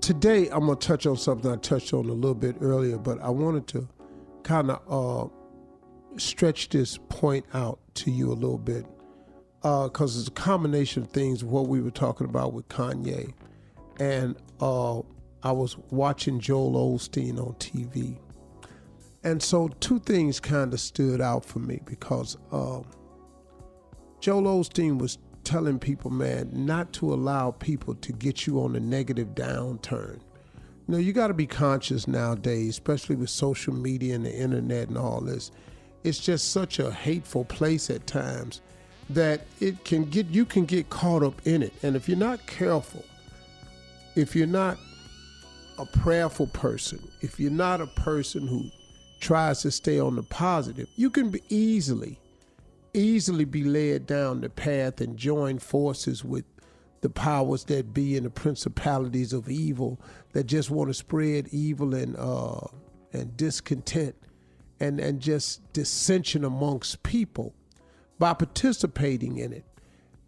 Today, I'm going to touch on something I touched on a little bit earlier, but I wanted to kind of stretch this point out to you a little bit because it's a combination of things, what we were talking about with Kanye. And I was watching Joel Osteen on TV. And so 2 things kind of stood out for me because Joel Osteen was telling people, man, not to allow people to get you on a negative downturn. You know, you got to be conscious nowadays, especially with social media and the internet and all this. It's just such a hateful place at times that you can get caught up in it. And if you're not careful, if you're not a prayerful person, if you're not a person who tries to stay on the positive, you can be easily be led down the path and join forces with the powers that be and the principalities of evil that just want to spread evil and discontent and just dissension amongst people by participating in it.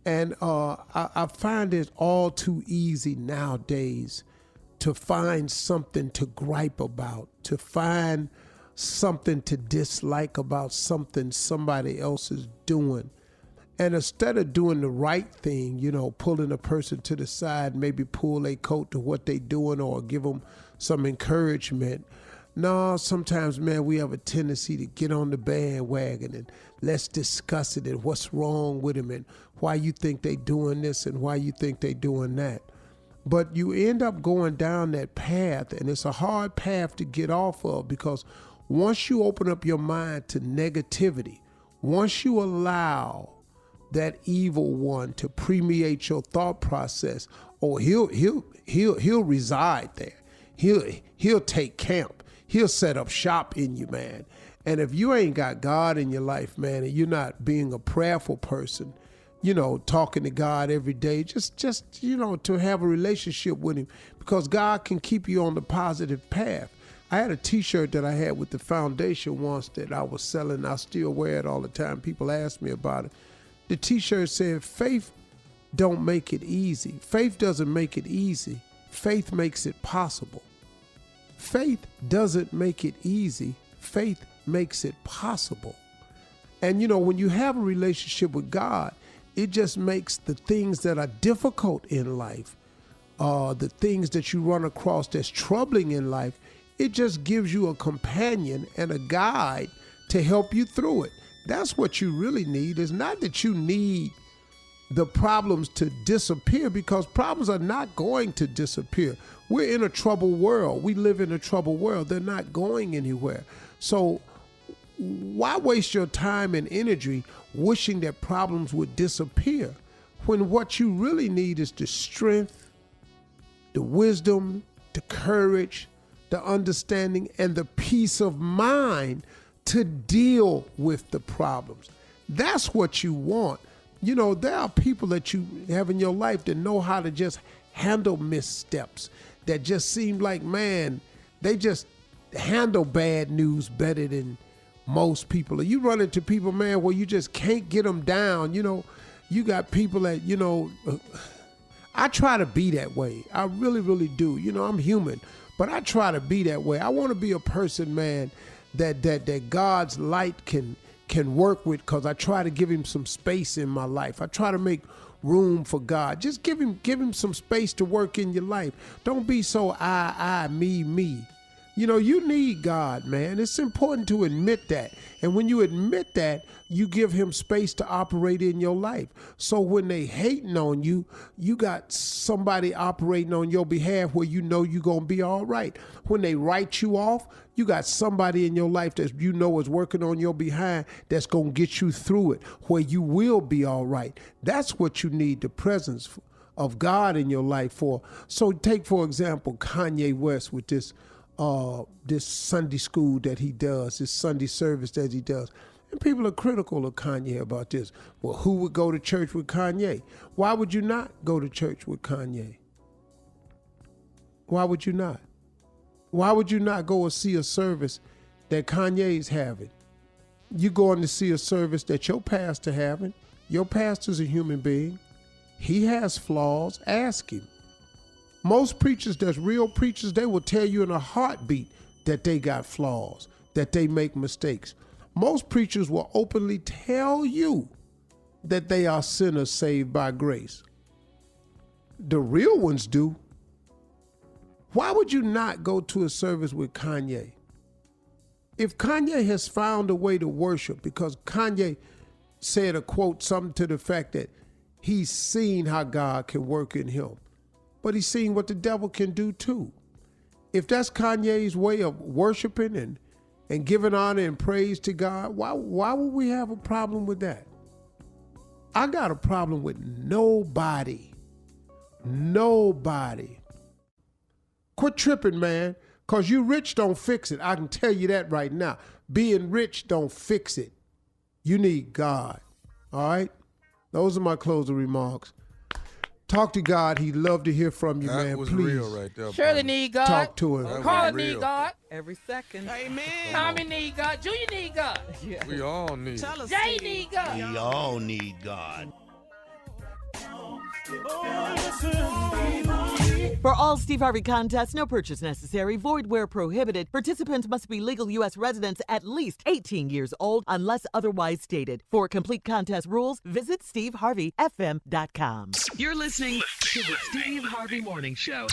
And I find it all too easy nowadays to find something to gripe about, to find something to dislike about something somebody else is doing. And instead of doing the right thing, you know, pulling a person to the side, maybe pull a coat to what they doing or give them some encouragement. No, sometimes, man, we have a tendency to get on the bandwagon and let's discuss it and what's wrong with them and why you think they doing this and why you think they doing that. But you end up going down that path, and it's a hard path to get off of because once you open up your mind to negativity, once you allow that evil one to permeate your thought process, he'll reside there. He'll take camp. He'll set up shop in you, man. And if you ain't got God in your life, man, and you're not being a prayerful person, you know, talking to God every day, just you know, to have a relationship with him, because God can keep you on the positive path. I had a T-shirt that I had with the foundation once that I was selling. I still wear it all the time. People ask me about it. The T-shirt said, faith don't make it easy. Faith doesn't make it easy. Faith makes it possible. Faith doesn't make it easy. Faith makes it possible. And, you know, when you have a relationship with God, it just makes the things that are difficult in life, the things that you run across that's troubling in life, it just gives you a companion and a guide to help you through it. That's what you really need. It's not that you need the problems to disappear, because problems are not going to disappear. We're in a troubled world. We live in a troubled world. They're not going anywhere. So why waste your time and energy wishing that problems would disappear when what you really need is the strength, the wisdom, the courage, the understanding, and the peace of mind to deal with the problems. That's what you want. You know, there are people that you have in your life that know how to just handle missteps, that just seem like, man, they just handle bad news better than most people. Or you run into people, man, where you just can't get them down. You know, you got people that, you know, I try to be that way. I really, really do. You know, I'm human, but I try to be that way. I want to be a person, man, that God's light can work with, because I try to give him some space in my life. I try to make room for God. Just give him some space to work in your life. Don't be so I, me. You know, you need God, man. It's important to admit that. And when you admit that, you give him space to operate in your life. So when they hating on you, you got somebody operating on your behalf where you know you're going to be all right. When they write you off, you got somebody in your life that you know is working on your behind that's going to get you through it, where you will be all right. That's what you need the presence of God in your life for. So take, for example, Kanye West with this Sunday school that he does, this Sunday service that he does. And people are critical of Kanye about this. Well, who would go to church with Kanye? Why would you not go to church with Kanye? Why would you not? Why would you not go and see a service that Kanye's having? You're going to see a service that your pastor having. Your pastor's a human being. He has flaws. Ask him. Most preachers that's real preachers, they will tell you in a heartbeat that they got flaws, that they make mistakes. Most preachers will openly tell you that they are sinners saved by grace. The real ones do. Why would you not go to a service with Kanye? If Kanye has found a way to worship, because Kanye said a quote, something to the fact that he's seen how God can work in him, but he's seen what the devil can do too. If that's Kanye's way of worshiping and giving honor and praise to God, why would we have a problem with that? I got a problem with nobody. Nobody. Quit tripping, man, because you rich don't fix it. I can tell you that right now. Being rich don't fix it. You need God, all right? Those are my closing remarks. Talk to God. He'd love to hear from you, that man. Was Please. Real right there, Shirley need God. Talk to him. Carl need God. Every second. Amen. Tommy need God. Junior need God. Yeah. We all need. Jay need God. We all need God. For all Steve Harvey contests, no purchase necessary, void where prohibited. Participants must be legal U.S. residents at least 18 years old unless otherwise stated. For complete contest rules, visit steveharveyfm.com. You're listening to the Steve Harvey Morning Show.